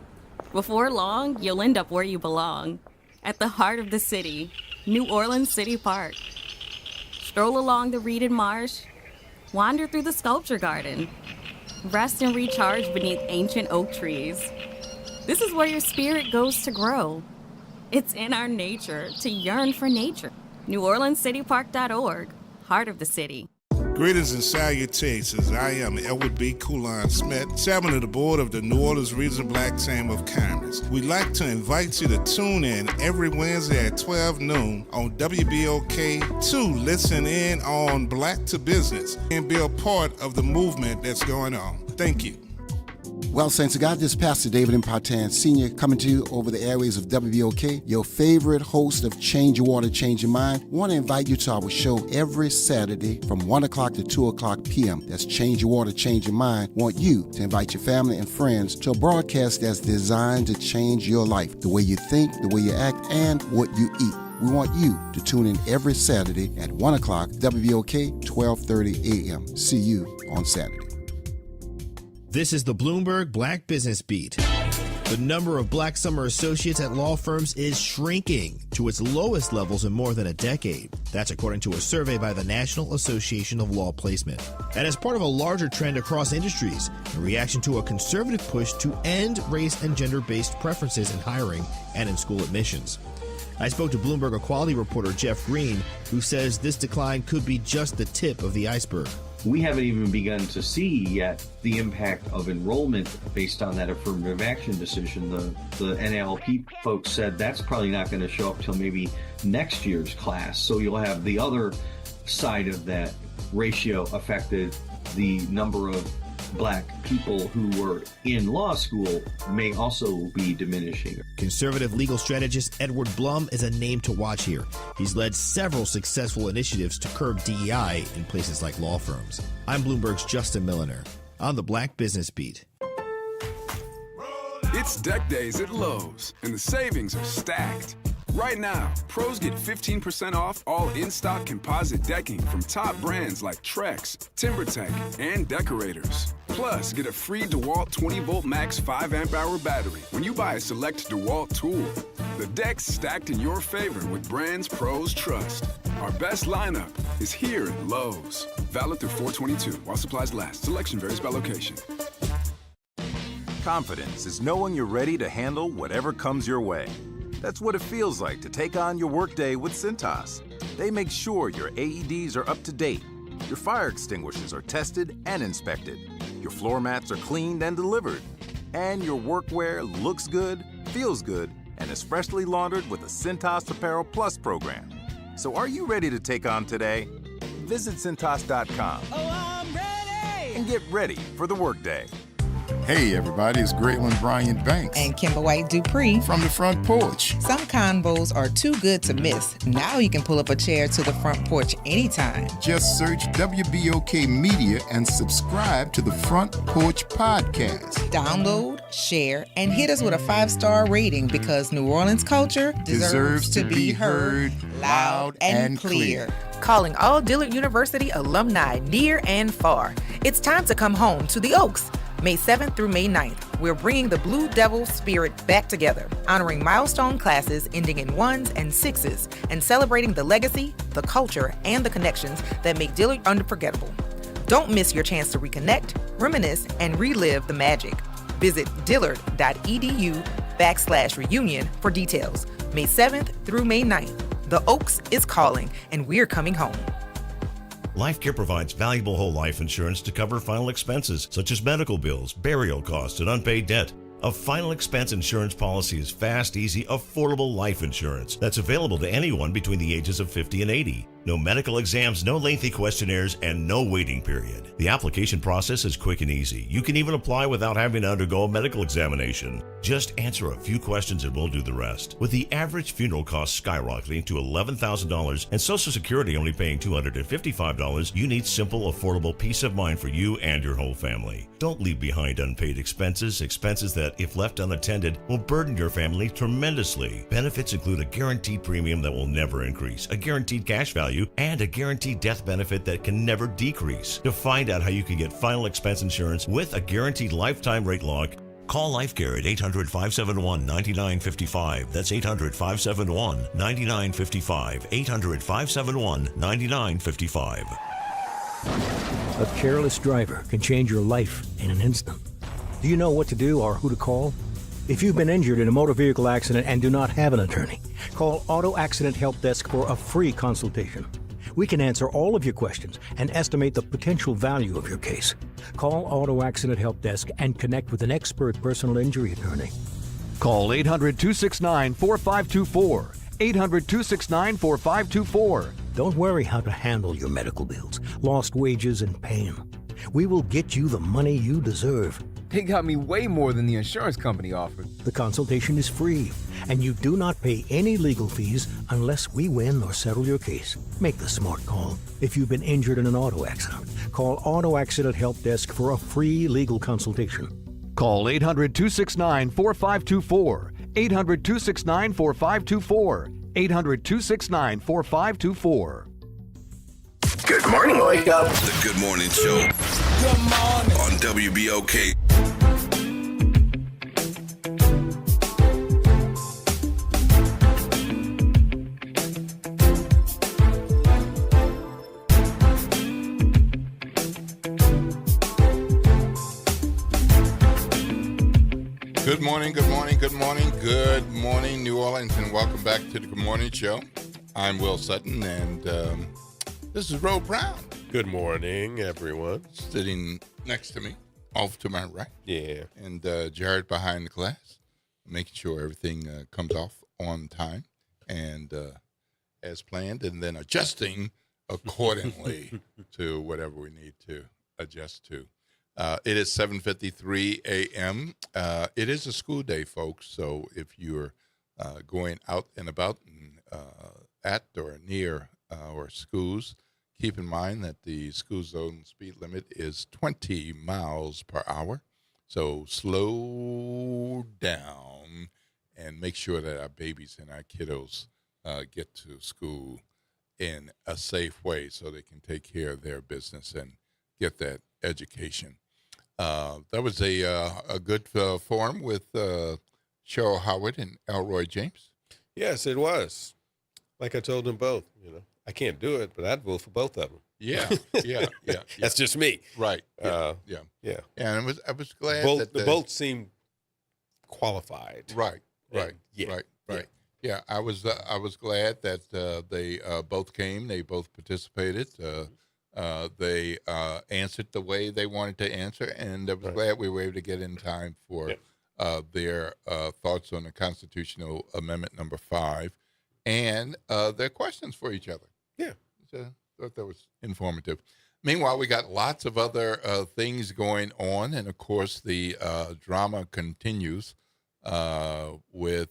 Before long, you'll end up where you belong, at the heart of the city, New Orleans City Park. Stroll along the reeded marsh, wander through the sculpture garden, rest and recharge beneath ancient oak trees. This is where your spirit goes to grow. It's in our nature to yearn for nature. NewOrleansCityPark.org, heart of the city. Greetings and salutations. I am Elwood B. Coulon Smith, chairman of the board of the New Orleans Regional Black Chamber of Commerce. We'd like to invite you to tune in every Wednesday at 12 noon on WBOK to listen in on Black to Business and be a part of the movement that's going on. Thank you. Well, Saints of God, this is Pastor David Impartan Sr. coming to you over the airways of WBOK, your favorite host of Change Your Water, Change Your Mind. I want to invite you to our show every Saturday from 1 o'clock to 2 o'clock p.m. That's Change Your Water, Change Your Mind. I want you to invite your family and friends to a broadcast that's designed to change your life, the way you think, the way you act, and what you eat. We want you to tune in every Saturday at 1 o'clock, WBOK, 1230 a.m. See you on Saturday. This is the Bloomberg Black Business Beat. The number of black summer associates at law firms is shrinking to its lowest levels in more than a decade. That's according to a survey by the National Association of Law Placement. And as part of a larger trend across industries, in reaction to a conservative push to end race and gender-based preferences in hiring and in school admissions. I spoke to Bloomberg Equality reporter Jeff Green, who says this decline could be just the tip of the iceberg. We haven't even begun to see yet the impact of enrollment based on that affirmative action decision. The NALP folks said that's probably not going to show up till maybe next year's class. So you'll have the other side of that ratio affected. The number of black people who were in law school may also be diminishing. Conservative legal strategist Edward Blum is a name to watch here. He's led several successful initiatives to curb DEI in places like law firms. I'm Bloomberg's Justin Milliner on the Black Business Beat. It's deck days at Lowe's, and the savings are stacked. Right now, pros get 15% off all in-stock composite decking from top brands like Trex, TimberTech, and Decorators. Plus, get a free DeWalt 20-volt max 5-amp-hour battery when you buy a select DeWalt tool. The deck's stacked in your favor with brands pros trust. Our best lineup is here at Lowe's. Valid through 4/22 while supplies last. Selection varies by location. Confidence is knowing you're ready to handle whatever comes your way. That's what it feels like to take on your workday with Cintas. They make sure your AEDs are up to date, your fire extinguishers are tested and inspected, your floor mats are cleaned and delivered, and your workwear looks good, feels good, and is freshly laundered with the Cintas Apparel Plus program. So are you ready to take on today? Visit Cintas.com and get ready for the workday. Hey everybody, it's Graylin Bryant Banks and Kimber White Dupree from the front porch. Some combos are too good to miss. Now you can pull up a chair to the front porch anytime. Just search WBOK Media and subscribe to the Front Porch Podcast. Download, share, and hit us with a 5-star rating because New Orleans culture deserves to be heard loud and clear. Calling all Dillard University alumni near and far. It's time to come home to the Oaks. May 7th through May 9th, we're bringing the Blue Devil spirit back together, honoring milestone classes ending in 1s and 6s, and celebrating the legacy, the culture, and the connections that make Dillard unforgettable. Don't miss your chance to reconnect, reminisce, and relive the magic. Visit dillard.edu/reunion for details. May 7th through May 9th, the Oaks is calling, and we're coming home. LifeCare provides valuable whole life insurance to cover final expenses such as medical bills, burial costs, and unpaid debt. A final expense insurance policy is fast, easy, affordable life insurance that's available to anyone between the ages of 50 and 80. No medical exams, no lengthy questionnaires, and no waiting period. The application process is quick and easy. You can even apply without having to undergo a medical examination. Just answer a few questions and we'll do the rest. With the average funeral cost skyrocketing to $11,000 and Social Security only paying $255, you need simple, affordable peace of mind for you and your whole family. Don't leave behind unpaid expenses that, if left unattended, will burden your family tremendously. Benefits include a guaranteed premium that will never increase, a guaranteed cash value, and a guaranteed death benefit that can never decrease. To find out how you can get final expense insurance with a guaranteed lifetime rate lock, call LifeCare at 800-571-9955. That's 800-571-9955. 800-571-9955. A careless driver can change your life in an instant. Do you know what to do or who to call? If you've been injured in a motor vehicle accident and do not have an attorney, call Auto Accident Help Desk for a free consultation. We can answer all of your questions and estimate the potential value of your case. Call Auto Accident Help Desk and connect with an expert personal injury attorney. Call 800-269-4524. 800-269-4524. Don't worry how to handle your medical bills, lost wages, and pain. We will get you the money you deserve. They got me way more than the insurance company offered. The consultation is free, and you do not pay any legal fees unless we win or settle your case. Make the smart call. If you've been injured in an auto accident, call Auto Accident Help Desk for a free legal consultation. Call 800-269-4524. 800-269-4524. 800-269-4524. Good morning, wake up. The Good Morning Show. Good morning. On WBOK. Good morning, good morning, good morning, good morning, New Orleans, and welcome back to the Good Morning Show. I'm Will Sutton, and this is Ro Brown. Good morning, everyone. Sitting next to me, off to my right. Yeah. And Jared behind the glass, making sure everything comes off on time and as planned, and then adjusting accordingly to whatever we need to adjust to. It is 7:53 a.m. It is a school day, folks, so if you're going out and about and, at or near our schools, keep in mind that the school zone speed limit is 20 miles per hour. So slow down and make sure that our babies and our kiddos get to school in a safe way so they can take care of their business and get that education. That was a good forum with Cheryl Howard and Elroy James. Yes, it was. Like I told them both, I can't do it, but I'd vote for both of them. Yeah. That's just me. Right. Yeah. And I was glad that both seemed qualified. Right. Yeah. Yeah, I was glad that they both came. They both participated. They answered the way they wanted to answer, and I was glad we were able to get in time for their thoughts on the constitutional amendment number 5 and their questions for each other. Yeah. So I thought that was informative. Meanwhile, we got lots of other things going on, and of course, the drama continues with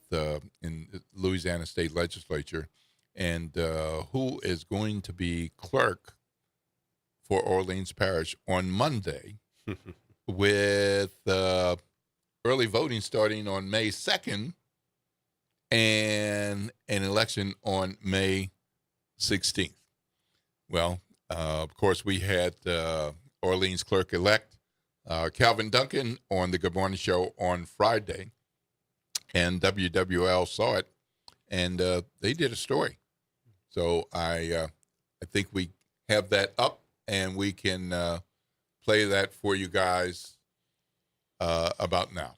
in Louisiana State Legislature, and who is going to be clerk for Orleans Parish on Monday, with early voting starting on May 2nd, and an election on May 16th. Well, of course, we had Orleans clerk-elect Calvin Duncan on the Good Morning Show on Friday, and WWL saw it, and they did a story. So I think we have that up, and we can play that for you guys about now.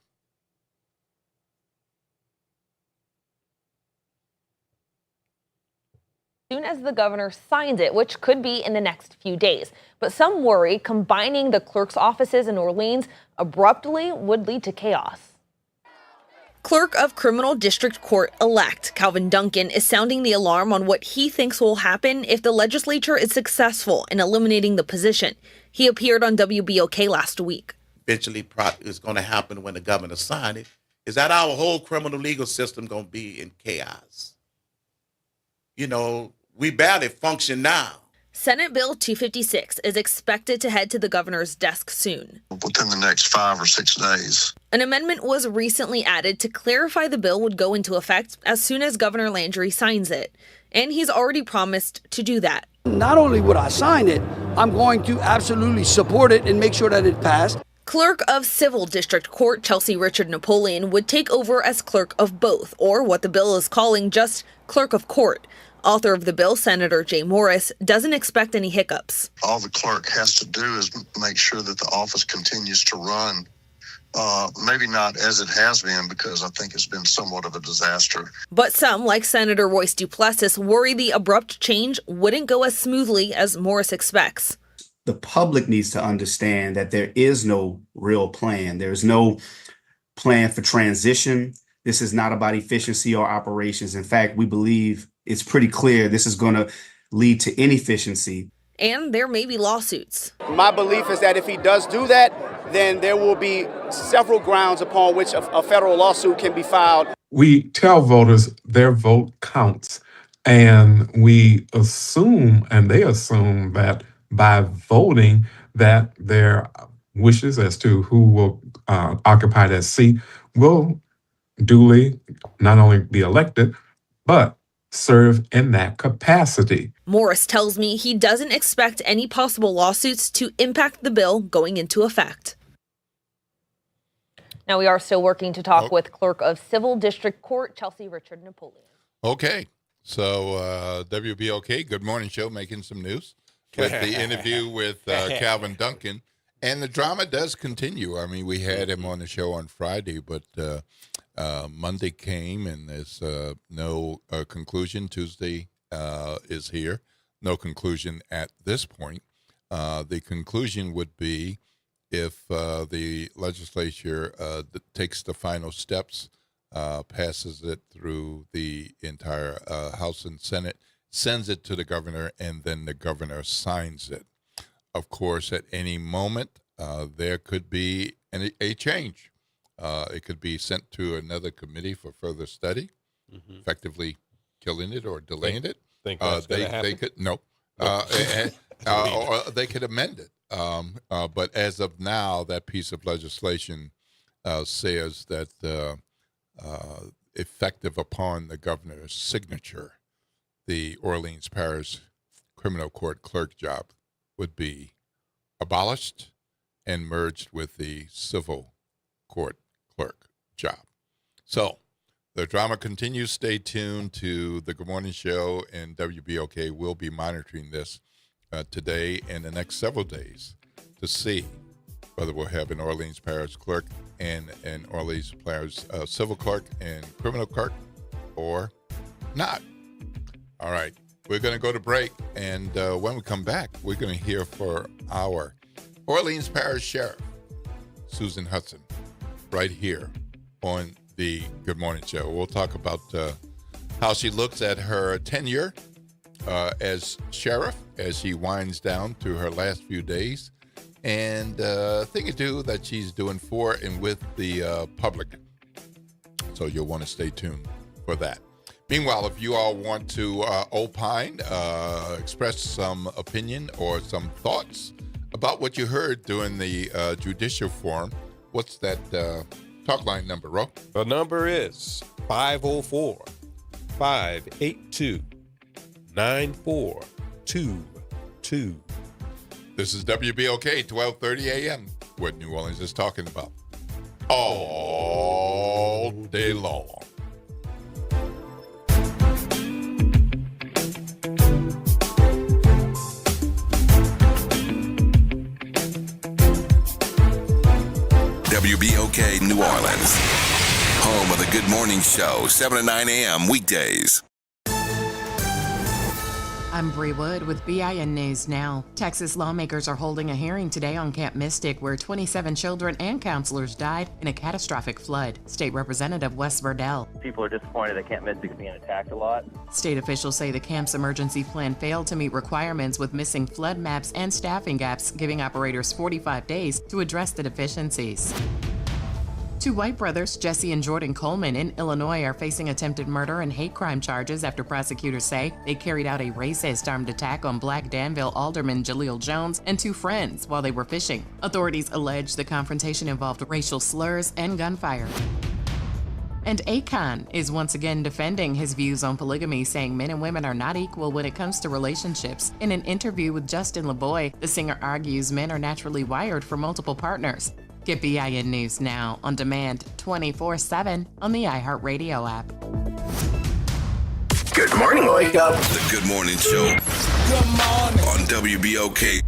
Soon as the governor signs it, which could be in the next few days. But some worry combining the clerk's offices in Orleans abruptly would lead to chaos. Clerk of Criminal District Court-elect Calvin Duncan is sounding the alarm on what he thinks will happen if the legislature is successful in eliminating the position. He appeared on WBOK last week. Eventually is going to happen when the governor signs it, is that our whole criminal legal system going to be in chaos. You know, we barely function now. Senate Bill 256 is expected to head to the governor's desk soon. Within the next 5 or 6 days. An amendment was recently added to clarify the bill would go into effect as soon as Governor Landry signs it. And he's already promised to do that. Not only would I sign it, I'm going to absolutely support it and make sure that it passed. Clerk of Civil District Court Chelsea Richard Napoleon would take over as clerk of both, or what the bill is calling just clerk of court. Author of the bill, Senator Jay Morris, doesn't expect any hiccups. All the clerk has to do is make sure that the office continues to run. Maybe not as it has been, because I think it's been somewhat of a disaster. But some, like Senator Royce Duplessis, worry the abrupt change wouldn't go as smoothly as Morris expects. The public needs to understand that there is no real plan. There's no plan for transition. This is not about efficiency or operations. In fact, we believe it's pretty clear this is going to lead to inefficiency. And there may be lawsuits. My belief is that if he does do that, then there will be several grounds upon which a federal lawsuit can be filed. We tell voters their vote counts, and we assume, and they assume, that by voting that their wishes as to who will occupy that seat will duly not only be elected, but serve in that capacity. Morris tells me he doesn't expect any possible lawsuits to impact the bill going into effect. Now, we are still working to talk with Clerk of Civil District Court Chelsea Richard Napoleon. Okay, so WBOK, Good Morning Show, making some news with the interview with Calvin Duncan. And the drama does continue. I mean, we had him on the show on Friday, but Monday came and there's no conclusion. Tuesday is here. No conclusion at this point. The conclusion would be if the legislature takes the final steps, passes it through the entire House and Senate, sends it to the governor, and then the governor signs it. Of course, at any moment, there could be a change. It could be sent to another committee for further study, effectively killing it or delaying it. Think that's gonna happen? They could or they could amend it. But as of now, that piece of legislation says that effective upon the governor's signature, the Orleans Parish Criminal Court clerk job would be abolished and merged with the civil court clerk job. So the drama continues. Stay tuned to the Good Morning Show, and WBOK will be monitoring this today and the next several days to see whether we'll have an Orleans Parish clerk and an Orleans Parish civil clerk and criminal clerk or not. All right, we're going to go to break, and when we come back, we're going to hear for our Orleans Parish Sheriff, Susan Hudson, right here on the Good Morning Show. We'll talk about how she looks at her tenure as sheriff as she winds down to her last few days, and thing or two that she's doing for and with the public. So you'll want to stay tuned for that. Meanwhile, if you all want to opine, express some opinion or some thoughts about what you heard during the judicial forum, what's that talk line number, Ro? The number is 504-582-9422. This is WBOK 1230 a.m., what New Orleans is talking about all day long. WBOK New Orleans, home of the Good Morning Show, 7 to 9 a.m. weekdays. I'm Bree Wood with BIN News Now. Texas lawmakers are holding a hearing today on Camp Mystic, where 27 children and counselors died in a catastrophic flood. State Representative Wes Verdell. People are disappointed that Camp Mystic's being attacked a lot. State officials say the camp's emergency plan failed to meet requirements with missing flood maps and staffing gaps, giving operators 45 days to address the deficiencies. Two white brothers, Jesse and Jordan Coleman, in Illinois, are facing attempted murder and hate crime charges after prosecutors say they carried out a racist armed attack on Black Danville alderman Jaleel Jones and two friends while they were fishing. Authorities allege the confrontation involved racial slurs and gunfire. And Akon is once again defending his views on polygamy, saying men and women are not equal when it comes to relationships. In an interview with Justin LeBoy, the singer argues men are naturally wired for multiple partners. Get BIN News Now on demand 24/7 on the iHeartRadio app. Good morning, wake up. The Good Morning Show. Good morning. On WBOK.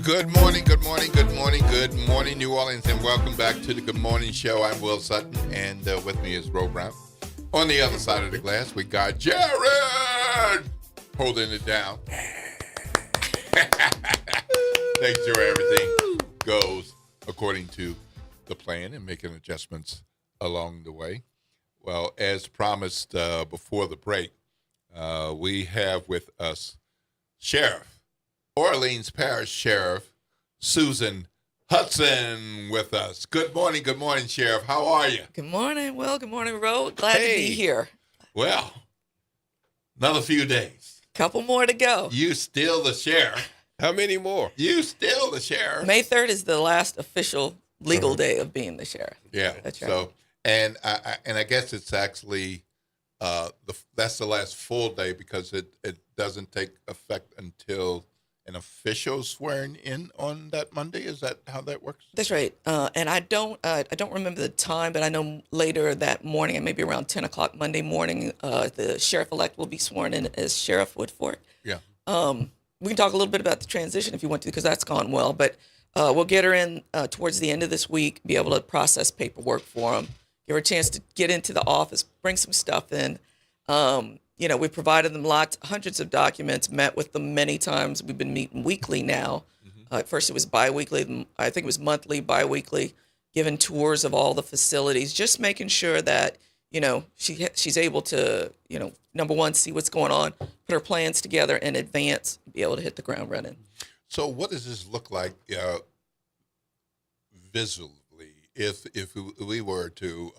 Good morning, good morning, good morning, good morning, New Orleans, and welcome back to the Good Morning Show. I'm Will Sutton, and with me is Ro Brown. On the other side of the glass, we got Jared holding it down. Make sure everything goes according to the plan and making adjustments along the way. Well, as promised before the break, we have with us Orleans Parish Sheriff Susan Hudson with us. Good morning, Sheriff. How are you? Good morning, Will. Good morning, Ro. Glad to be here. Well, another few days. Couple more to go. You still the sheriff. How many more? You still the sheriff. May 3rd is the last official legal day of being the sheriff. Yeah. That's right. So, and I guess it's actually that's the last full day because it doesn't take effect until an official swearing in on that Monday. Is that how that works? That's right. And I don't remember the time, but I know later that morning, and maybe around 10 o'clock Monday morning, the sheriff-elect will be sworn in as Sheriff Woodfork. Yeah. We can talk a little bit about the transition if you want to, because that's gone well. But we'll get her in towards the end of this week, be able to process paperwork for them, give her a chance to get into the office, bring some stuff in. We provided them hundreds of documents, met with them many times. We've been meeting weekly now. At first it was biweekly. I think it was monthly, biweekly, giving tours of all the facilities, just making sure that, she's able to, number one, see what's going on, put her plans together in advance, be able to hit the ground running. So what does this look like visually? If we were to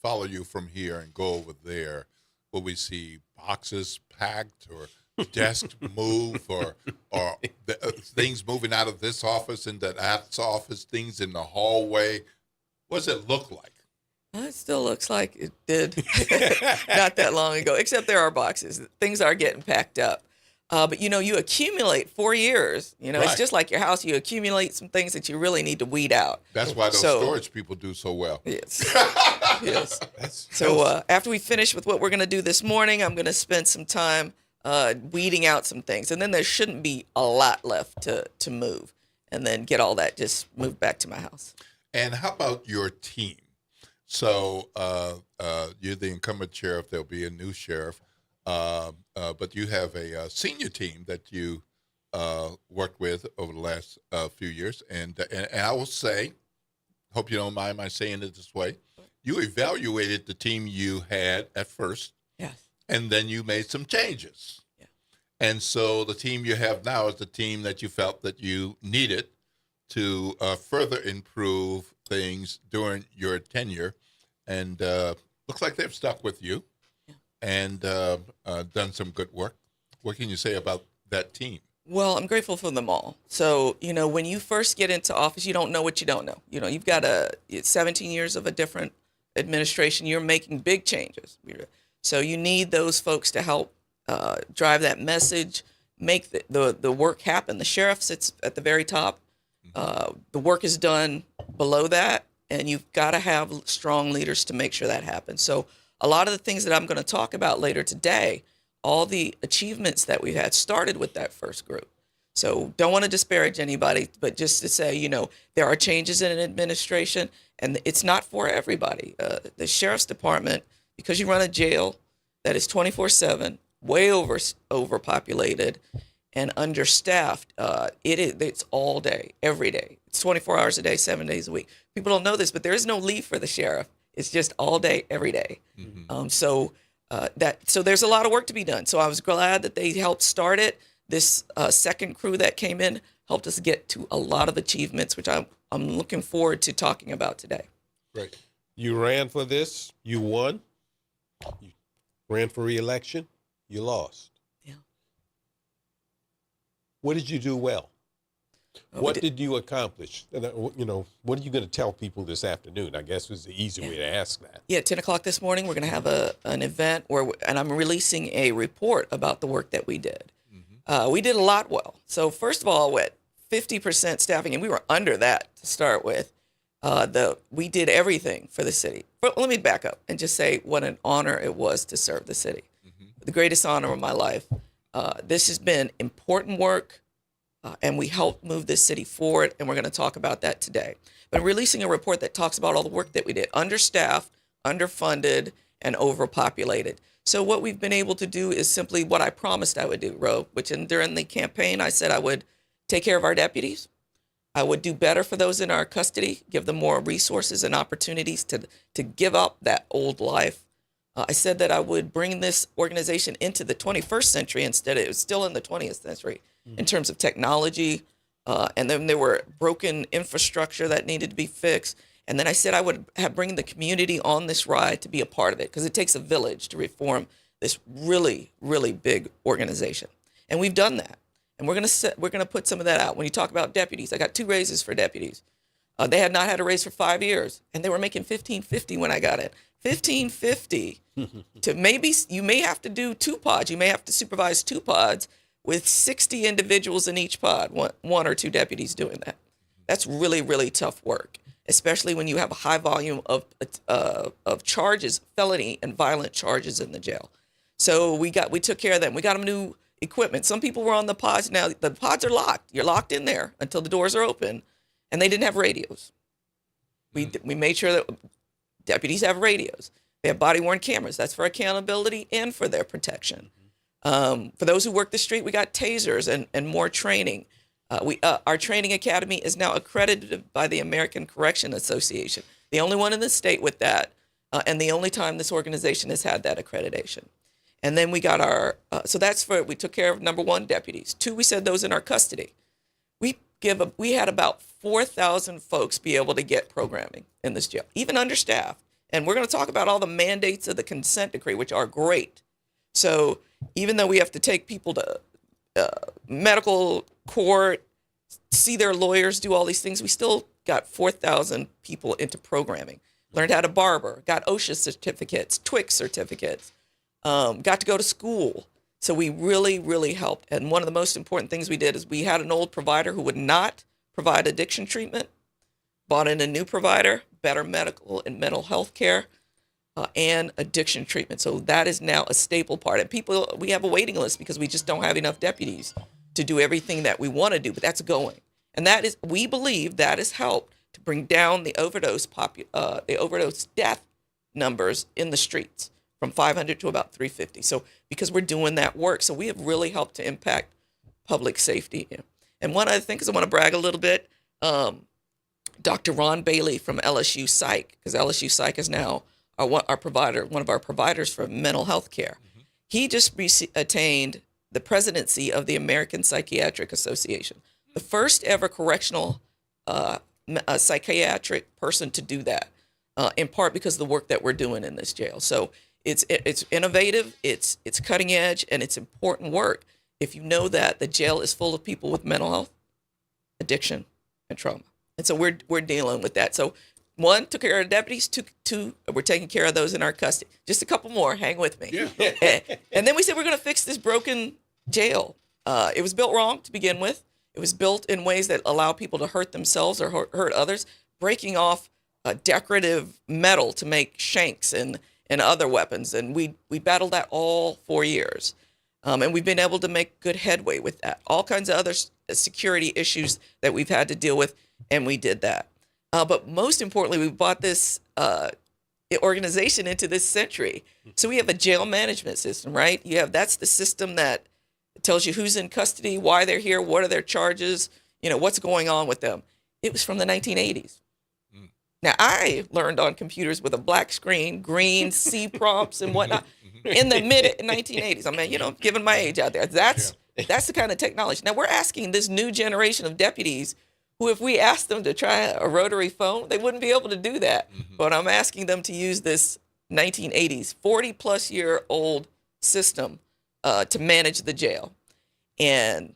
follow you from here and go over there, will we see boxes packed or desks move or things moving out of this office into that office, things in the hallway? What does it look like? It still looks like it did not that long ago, except there are boxes. Things are getting packed up. But, you accumulate 4 years. It's Right. just like your house. You accumulate some things that you really need to weed out. That's why those storage people do so well. Yes. Yes. So after we finish with what we're going to do this morning, I'm going to spend some time weeding out some things. And then there shouldn't be a lot left to move. And then get all that just moved back to my house. And how about your team? So you're the incumbent sheriff. There'll be a new sheriff. But you have a senior team that you worked with over the last few years. And I will say, hope you don't mind my saying it this way, you evaluated the team you had at first. Yes. And then you made some changes. Yeah. And so the team you have now is the team that you felt that you needed to further improve things during your tenure. And looks like they've stuck with you. And done some good work. What can you say about that team? Well, I'm grateful for them all. So, when you first get into office, you don't know what you don't know. You've got 17 years of a different administration. You're making big changes. So you need those folks to help drive that message, make the work happen. The sheriff sits at the very top. The work is done below that, and you've got to have strong leaders to make sure that happens. So a lot of the things that I'm going to talk about later today, all the achievements that we've had started with that first group. So don't want to disparage anybody, but just to say, there are changes in an administration, and it's not for everybody. The sheriff's department, because you run a jail that is 24/7, way overpopulated and understaffed, it's all day, every day. It's 24 hours a day, 7 days a week. People don't know this, but there is no leave for the sheriff. It's just all day, every day. Mm-hmm. So there's a lot of work to be done. So I was glad that they helped start it. This second crew that came in helped us get to a lot of achievements, which I'm looking forward to talking about today. Great. You ran for this. You won. You ran for re-election. You lost. Yeah. What did you do well? What did you accomplish? What are you going to tell people this afternoon? I guess was the easy way to ask that. Yeah, 10 o'clock this morning, we're going to have an event and I'm releasing a report about the work that we did. Mm-hmm. We did a lot well. So first of all, with 50% staffing, and we were under that to start with, we did everything for the city. But let me back up and just say what an honor it was to serve the city. Mm-hmm. The greatest honor of my life. This has been important work. And we helped move this city forward, and we're going to talk about that today. But releasing a report that talks about all the work that we did, understaffed, underfunded, and overpopulated. So what we've been able to do is simply what I promised I would do, Ro, during the campaign, I said I would take care of our deputies. I would do better for those in our custody, give them more resources and opportunities to give up that old life. I said that I would bring this organization into the 21st century instead. It was still in the 20th century. In terms of technology, and then there were broken infrastructure that needed to be fixed. And then I said I would bring the community on this ride to be a part of it, because it takes a village to reform this really, really big organization. And we've done that. And we're gonna put some of that out. When you talk about deputies, I got 2 raises for deputies. They had not had a raise for 5 years, and they were making $15.50 when I got it. $15.50 to you may have to do 2 pods. You may have to supervise 2 pods. With 60 individuals in each pod, one or 2 deputies doing that. That's really, really tough work, especially when you have a high volume of charges, felony and violent charges in the jail. So we took care of them. We got them new equipment. Some people were on the pods. Now the pods are locked. You're locked in there until the doors are open, and they didn't have radios. We made sure that deputies have radios. They have body-worn cameras. That's for accountability and for their protection. For those who work the street, we got tasers and more training. Our training academy is now accredited by the American Correction Association, the only one in the state with that, and the only time this organization has had that accreditation. And then we got we took care of number 1, deputies. 2, we said those in our custody. we had about 4,000 folks be able to get programming in this jail, even understaffed. And we're going to talk about all the mandates of the consent decree, which are great. So even though we have to take people to medical court, see their lawyers, do all these things, we still got 4,000 people into programming. Learned how to barber, got OSHA certificates, TWIC certificates, got to go to school. So we really, really helped. And one of the most important things we did is we had an old provider who would not provide addiction treatment, brought in a new provider, better medical and mental health care, and addiction treatment. So that is now a staple part. And we have a waiting list because we just don't have enough deputies to do everything that we want to do, but that's going. And we believe that has helped to bring down the overdose death numbers in the streets from 500 to about 350. So because we're doing that work, so we have really helped to impact public safety. And one other thing, because I want to brag a little bit, Dr. Ron Bailey from LSU Psych, because LSU Psych is now our provider, one of our providers for mental health care. Mm-hmm. He just attained the presidency of the American Psychiatric Association, the first ever correctional psychiatric person to do that, in part because of the work that we're doing in this jail. So it's innovative, it's cutting edge, and it's important work if you know that the jail is full of people with mental health, addiction, and trauma. And so we're dealing with that. So one, took care of deputies. Two, we're taking care of those in our custody. Just a couple more. Hang with me. Yeah. And then we said we're going to fix this broken jail. It was built wrong to begin with. It was built in ways that allow people to hurt themselves or hurt others, breaking off decorative metal to make shanks and other weapons. And we battled that all 4 years. And we've been able to make good headway with that. All kinds of other security issues that we've had to deal with, and we did that. But most importantly, we brought this organization into this century. So we have a jail management system, right? That's the system that tells you who's in custody, why they're here, what are their charges, what's going on with them. It was from the 1980s. Now, I learned on computers with a black screen, green C prompts and whatnot in the mid 1980s. I mean, given my age out there, that's the kind of technology. Now, we're asking this new generation of deputies who, if we asked them to try a rotary phone, they wouldn't be able to do that. Mm-hmm. But I'm asking them to use this 1980s, 40-plus-year-old system to manage the jail. And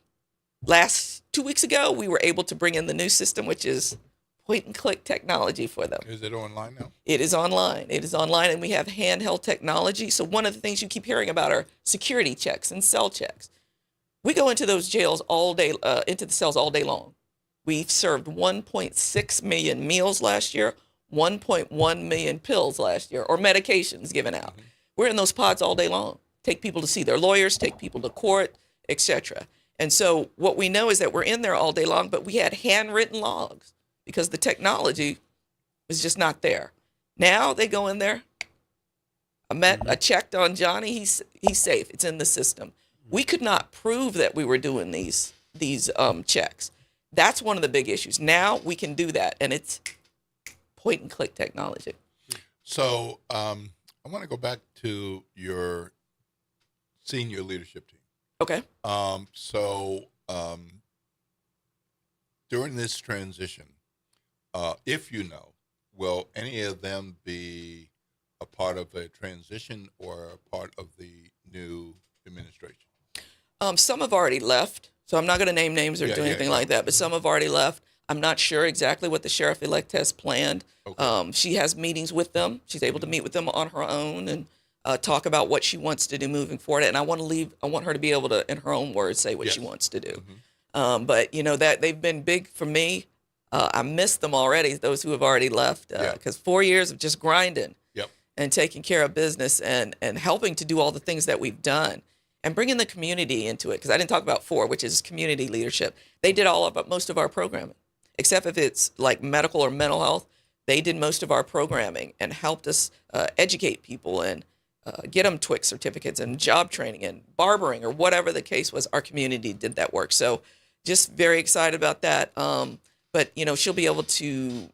2 weeks ago, we were able to bring in the new system, which is point-and-click technology for them. Is it online now? It is online. It is online, and we have handheld technology. So one of the things you keep hearing about are security checks and cell checks. We go into those jails all day, into the cells all day long. We've served 1.6 million meals last year, 1.1 million pills last year, or medications given out. Mm-hmm. We're in those pods all day long. Take people to see their lawyers, take people to court, etc. And so what we know is that we're in there all day long, but we had handwritten logs because the technology was just not there. Now they go in there. I checked on Johnny. He's safe. It's in the system. We could not prove that we were doing these checks. That's one of the big issues. Now we can do that, and it's point-and-click technology. So I want to go back to your senior leadership team. Okay. During this transition, if you know, will any of them be a part of a transition or a part of the new administration? Some have already left. So I'm not going to name names or do anything like that, but some have already left. I'm not sure exactly what the sheriff-elect has planned. Okay. She has meetings with them. She's able to meet with them on her own and talk about what she wants to do moving forward. And I want her to be able to, in her own words, say what she wants to do. Mm-hmm. But that they've been big for me. I miss them already, those who have already left, because 4 years of just grinding and taking care of business and helping to do all the things that we've done. And bringing the community into it, because I didn't talk about 4, which is community leadership. They did most of our programming, except if it's like medical or mental health. They did most of our programming and helped us educate people and get them TWIC certificates and job training and barbering or whatever the case was. Our community did that work. So just very excited about that. But, she'll be able to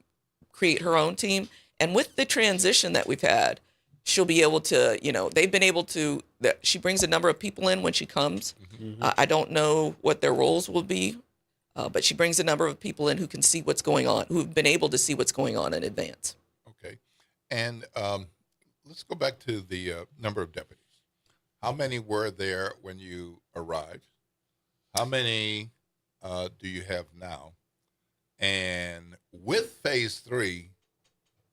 create her own team. And with the transition that we've had, she'll be able to, they've been able to, she brings a number of people in when she comes. Mm-hmm. I don't know what their roles will be But she brings a number of people in who can see what's going on, who've been able to see what's going on in advance. Okay. And let's go back to the number of deputies. How many were there when you arrived? How many do you have now? And with phase 3,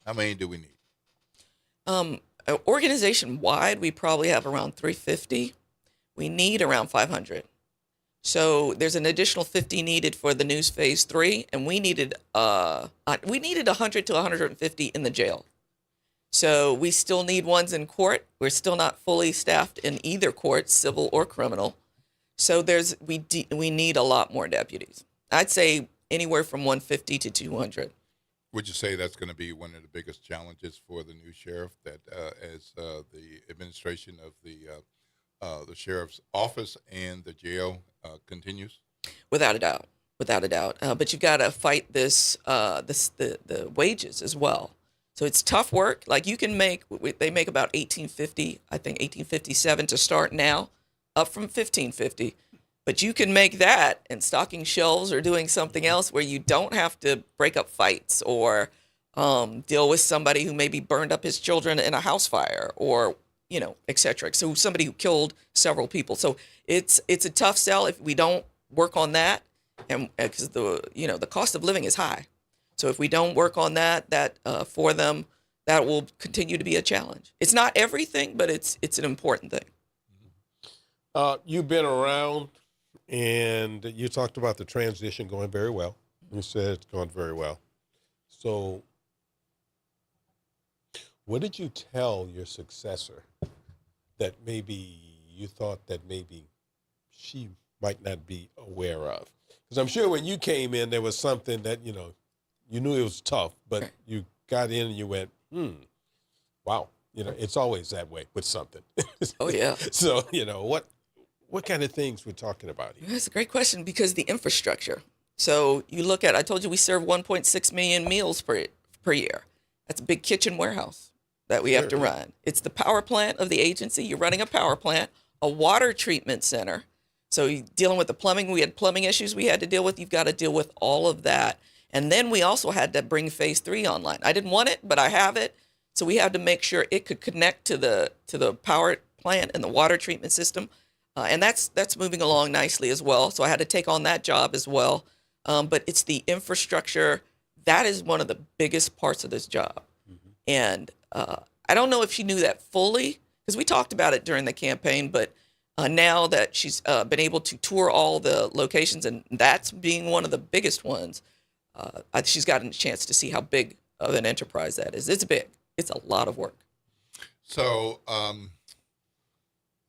how many do we need? Organization-wide, we probably have around 350. We need around 500. So there's an additional 50 needed for the news phase 3, and we needed 100 to 150 in the jail. So we still need ones in court. We're still not fully staffed in either court, civil or criminal. So we need a lot more deputies. I'd say anywhere from 150 to 200. Would you say that's going to be one of the biggest challenges for the new sheriff, that as the administration of the sheriff's office and the jail continues? Without a doubt, but you got to fight the wages as well. So it's tough work. Like they make about $18.50, I think $18.57 to start now, up from $15.50. But you can make that and stocking shelves or doing something else where you don't have to break up fights or deal with somebody who maybe burned up his children in a house fire or, et cetera. So somebody who killed several people. So it's a tough sell if we don't work on that, and because the cost of living is high. So if we don't work on that for them, that will continue to be a challenge. It's not everything, but it's an important thing. You've been around, and you talked about the transition going very well. You said it's gone very well. So what did you tell your successor that maybe you thought that maybe she might not be aware of? Because I'm sure when you came in, there was something that, you knew it was tough, but you got in and you went, wow. It's always that way with something. Oh, yeah. So, what kind of things we're talking about here? That's a great question, because the infrastructure. So you look at, I told you we serve 1.6 million meals per year. That's a big kitchen warehouse that we have to run. It's the power plant of the agency. You're running a power plant, a water treatment center. So you're dealing with the plumbing. We had plumbing issues we had to deal with. You've got to deal with all of that. And then we also had to bring phase 3 online. I didn't want it, but I have it. So we had to make sure it could connect to the power plant and the water treatment system. And that's moving along nicely as well. So I had to take on that job as well. But it's the infrastructure. That is one of the biggest parts of this job. Mm-hmm. And I don't know if she knew that fully, because we talked about it during the campaign, but now that she's been able to tour all the locations, and that's being one of the biggest ones, she's gotten a chance to see how big of an enterprise that is. It's big. It's a lot of work. So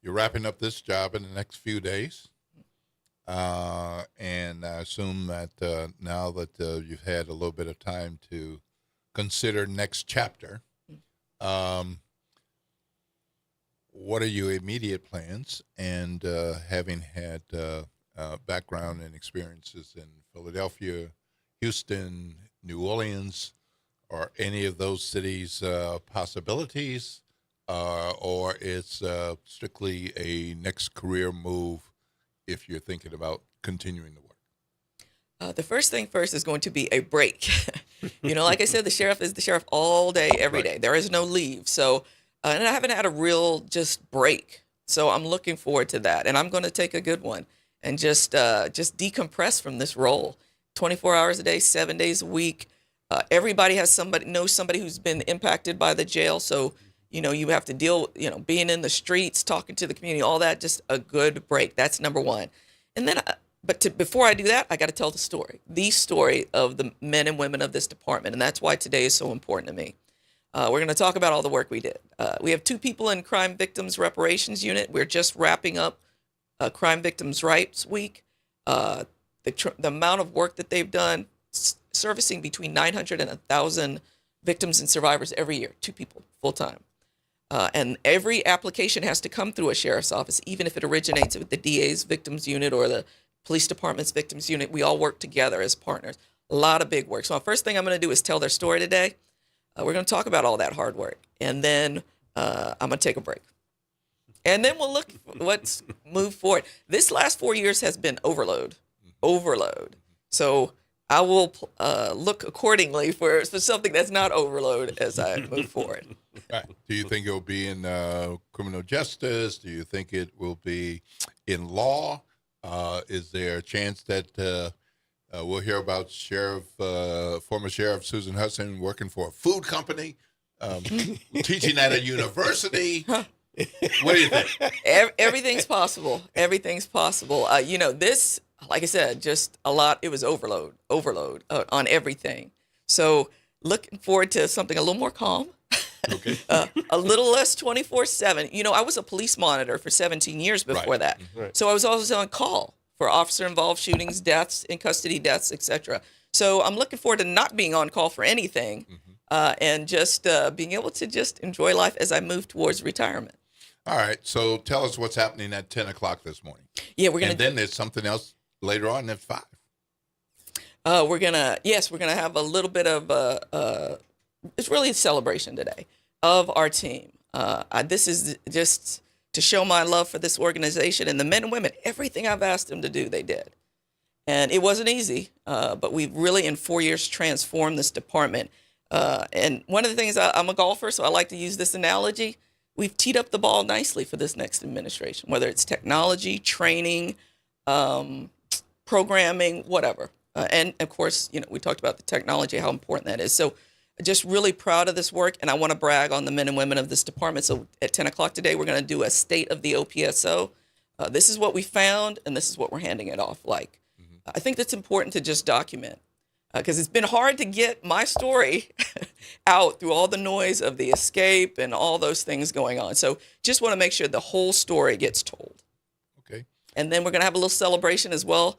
you're wrapping up this job in the next few days. And I assume that now that you've had a little bit of time to consider next chapter, what are your immediate plans? And having had background and experiences in Philadelphia, Houston, New Orleans, are any of those cities possibilities, or it's strictly a next career move if you're thinking about continuing the work? The first thing first is going to be a break. Like I said, the sheriff is the sheriff all day, every day. There is no leave. So, and I haven't had a real just break. So I'm looking forward to that. And I'm going to take a good one and just decompress from this role. 24 hours a day, 7 days a week. Everybody knows somebody who's been impacted by the jail. So, you have to deal, being in the streets, talking to the community, all that, just a good break. That's number one. And then, before I do that, I got to tell the story of the men and women of this department. And that's why today is so important to me. We're going to talk about all the work we did. We have 2 people in Crime Victims Reparations Unit. We're just wrapping up Crime Victims' Rights Week. The amount of work that they've done, servicing between 900 and 1,000 victims and survivors every year, 2 people, full time. And every application has to come through a sheriff's office, even if it originates with the DA's victims unit or the police department's victims unit. We all work together as partners. A lot of big work. So the first thing I'm going to do is tell their story today. We're going to talk about all that hard work. And then I'm going to take a break. And then we'll look what's moved forward. This last 4 years has been overload. So I will look accordingly for something that's not overload as I move forward. Right. Do you think it will be in criminal justice? Do you think it will be in law? Is there a chance that we'll hear about former Sheriff Susan Hudson working for a food company, teaching at a university? What do you think? Everything's possible. Everything's possible. This, like I said, just a lot. It was overload on everything. So looking forward to something a little more calm. Okay. A little less 24/7. I was a police monitor for 17 years before that. Right. So I was always on call for officer-involved shootings, deaths, in custody deaths, etc. So I'm looking forward to not being on call for anything and just being able to just enjoy life as I move towards retirement. All right. So tell us what's happening at 10 o'clock this morning. Yeah, we're going And then there's something else later on at 5. we're gonna have a little bit of it's really a celebration today of our team. This is just to show my love for this organization and the men and women. Everything I've asked them to do, they did, and it wasn't easy. But we've really, in 4 years, transformed this department. And one of the things, I'm a golfer, so I like to use this analogy. We've teed up the ball nicely for this next administration, whether it's technology, training, programming, whatever. And of course, we talked about the technology, how important that is. So just really proud of this work, and I want to brag on the men and women of this department. So at 10 o'clock today, we're going to do a state of the OPSO. This is what we found, and this is what we're handing it off like. I think that's important to just document, because it's been hard to get my story out through all the noise of the escape and all those things going on. So just want to make sure the whole story gets told. Okay. And then we're going to have a little celebration as well,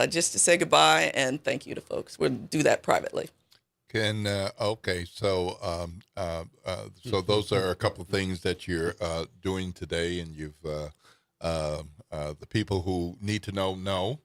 just to say goodbye and thank you to folks. We'll do that privately. Okay, so so those are a couple of things that you're doing today, and you've the people who need to know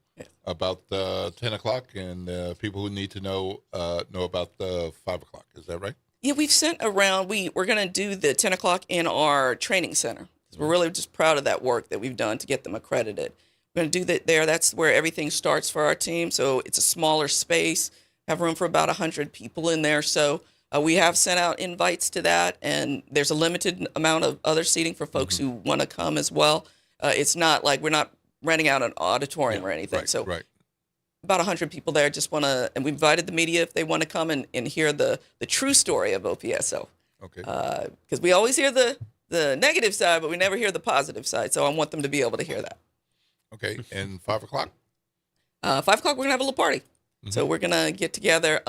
about 10 o'clock, and people who need to know about 5 o'clock. Is that right? Yeah, we've sent around. We're going to do the 10 o'clock in our training center. We're really just proud of that work that we've done to get them accredited. We're going to do that there. That's where everything starts for our team. So it's a smaller space. Have room for about 100 people in there. So we have sent out invites to that, and there's a limited amount of other seating for folks who want to come as well. It's not like we're not renting out an auditorium or anything. Right, so about 100 people there. Just want to, and we invited the media if they want to come and hear the true story of OPSO. Okay. Because we always hear the negative side, but we never hear the positive side. So I want them to be able to hear that. Okay, and 5 o'clock? 5 o'clock, we're going to have a little party. So we're going to get together,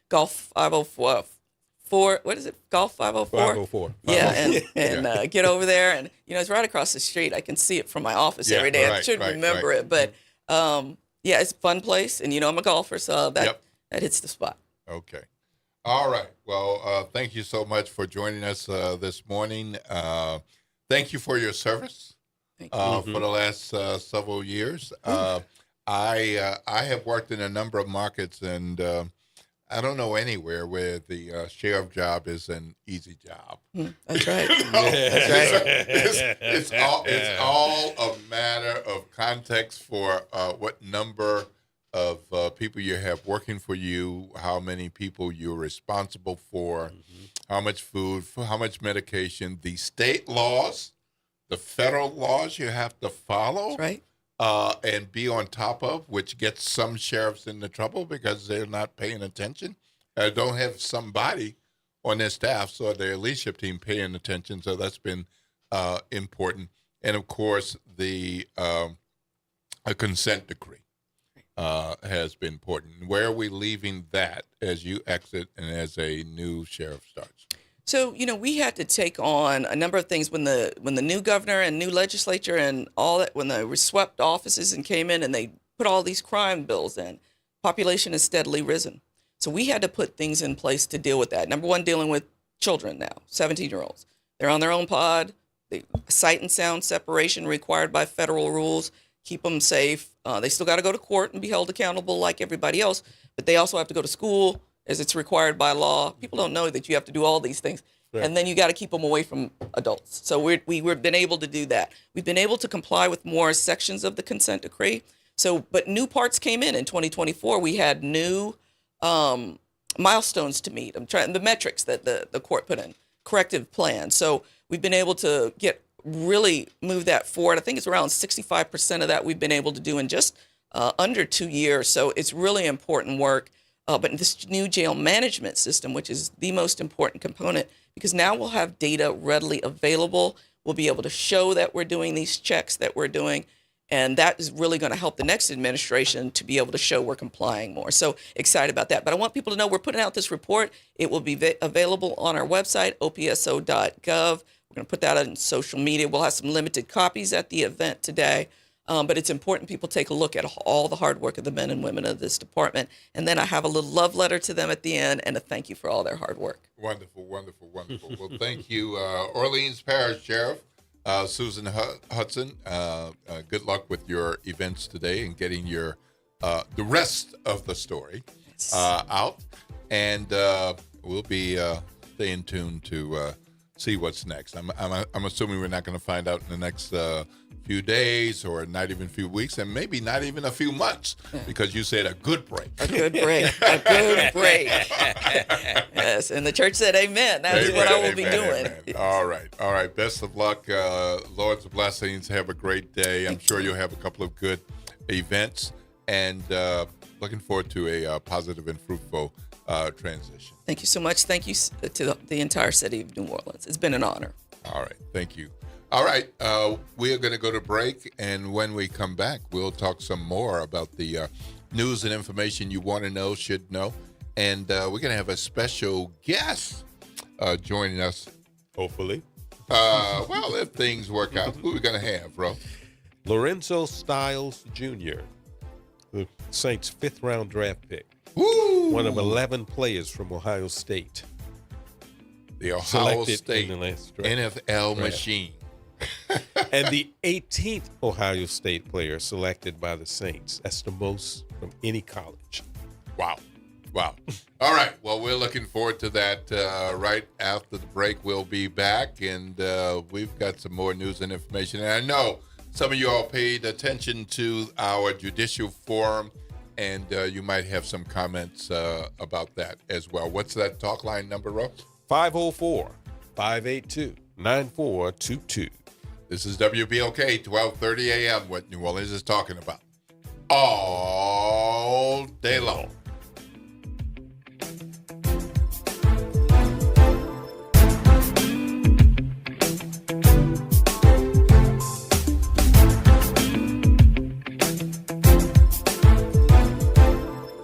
Golf 504, what is it? Golf 504? 504. Yeah, and get over there. And, it's right across the street. I can see it from my office every day. I should remember it. But, it's a fun place. And, I'm a golfer, so that hits the spot. Okay. All right. Well, thank you so much for joining us this morning. Thank you for your service for the last several years. I have worked in a number of markets, and I don't know anywhere where the sheriff job is an easy job. That's right. It's all a matter of context for what number of people you have working for you, how many people you're responsible for, how much food, how much medication, the state laws, the federal laws you have to follow. That's right. And be on top of, which gets some sheriffs into trouble because they're not paying attention. Don't have somebody on their staff, so their leadership team paying attention. So that's been important. And of course, a consent decree has been important. Where are we leaving that as you exit and as a new sheriff starts? So, we had to take on a number of things when the new governor and new legislature and all that, when they swept offices and came in and they put all these crime bills in, population has steadily risen. So we had to put things in place to deal with that. Number one, dealing with children now, 17-year-olds. They're on their own pod. Sight and sound separation required by federal rules. Keep them safe. They still got to go to court and be held accountable like everybody else, but they also have to go to school as it's required by law. People don't know that you have to do all these things. Right. And then you got to keep them away from adults. So we've been able to do that. We've been able to comply with more sections of the consent decree. So, but new parts came in 2024. We had new milestones to meet. I'm trying the metrics that the court put in, corrective plan. So we've been able to really move that forward. I think it's around 65% of that we've been able to do in just under 2 years. So it's really important work. But this new jail management system, which is the most important component, because now we'll have data readily available. We'll be able to show that we're doing these checks that we're doing. And that is really going to help the next administration to be able to show we're complying more. So excited about that. But I want people to know we're putting out this report. It will be available on our website, opso.gov. We're going to put that on social media. We'll have some limited copies at the event today. But it's important people take a look at all the hard work of the men and women of this department. And then I have a little love letter to them at the end and a thank you for all their hard work. Wonderful, wonderful, wonderful. Well, thank you, Orleans Parish Sheriff Susan Hudson. Good luck with your events today and getting your the rest of the story out. And we'll be staying tuned to see what's next. I'm assuming we're not going to find out in the next few days or not even a few weeks and maybe not even a few months because you said a good break. A good break. A good break. Yes, and the church said amen. That's what I will be doing. Yes. All right. Best of luck. Lord's blessings. Have a great day. I'm sure you'll have a couple of good events and looking forward to a positive and fruitful transition. Thank you so much. Thank you to the entire city of New Orleans. It's been an honor. All right. Thank you. All right. We are going to go to break. And when we come back, we'll talk some more about the news and information you want to know, should know. And we're going to have a special guest joining us. Hopefully. Well, if things work out, who are we going to have, bro? Lorenzo Styles Jr., the Saints' fifth-round draft pick. Woo! One of 11 players from Ohio State. The Ohio Selected State in the last draft. NFL machine. And the 18th Ohio State player selected by the Saints. That's the most from any college. Wow. All right. Well, we're looking forward to that. Right after the break, we'll be back, and we've got some more news and information. And I know some of you all paid attention to our judicial forum, and you might have some comments about that as well. What's that talk line number, Ro? 504-582-9422. This is WBOK, 1230 a.m., what New Orleans is talking about. All day long.